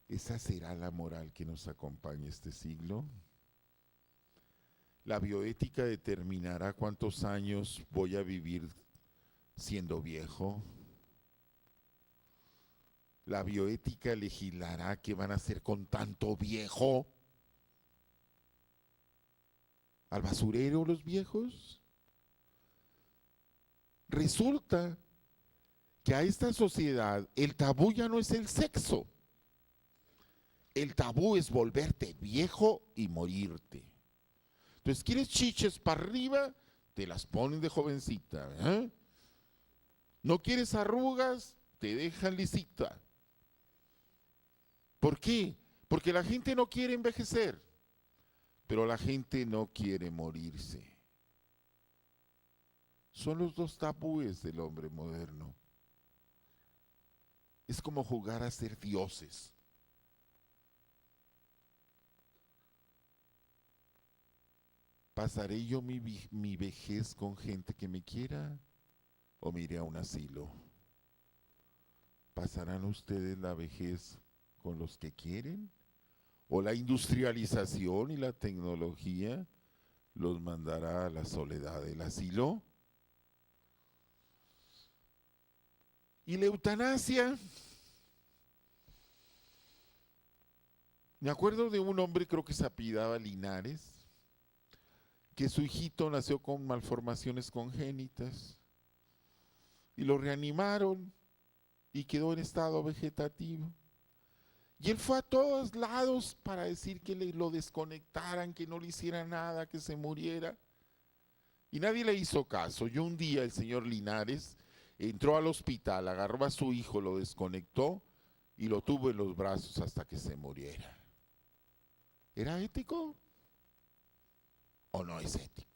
¿Esa será la moral que nos acompaña este siglo? La bioética determinará cuántos años voy a vivir siendo viejo. La bioética legislará qué van a hacer con tanto viejo. ¿Al basurero los viejos? Resulta que a esta sociedad el tabú ya no es el sexo. El tabú es volverte viejo y morirte. Entonces, ¿quieres chiches para arriba? Te las ponen de jovencita. ¿Eh? ¿No quieres arrugas? Te dejan lisita. ¿Por qué? Porque la gente no quiere envejecer, pero la gente no quiere morirse. Son los dos tabúes del hombre moderno. Es como jugar a ser dioses. ¿Pasaré yo mi vejez con gente que me quiera o me iré a un asilo? ¿Pasarán ustedes la vejez con los que quieren? ¿O la industrialización y la tecnología los mandará a la soledad del asilo? ¿Y la eutanasia? Me acuerdo de un hombre, creo que se apellidaba Linares, que su hijito nació con malformaciones congénitas y lo reanimaron y quedó en estado vegetativo. Y él fue a todos lados para decir que lo desconectaran, que no le hiciera nada, que se muriera. Y nadie le hizo caso. Y un día el señor Linares entró al hospital, agarró a su hijo, lo desconectó y lo tuvo en los brazos hasta que se muriera. ¿Era ético? ¿O no es ético?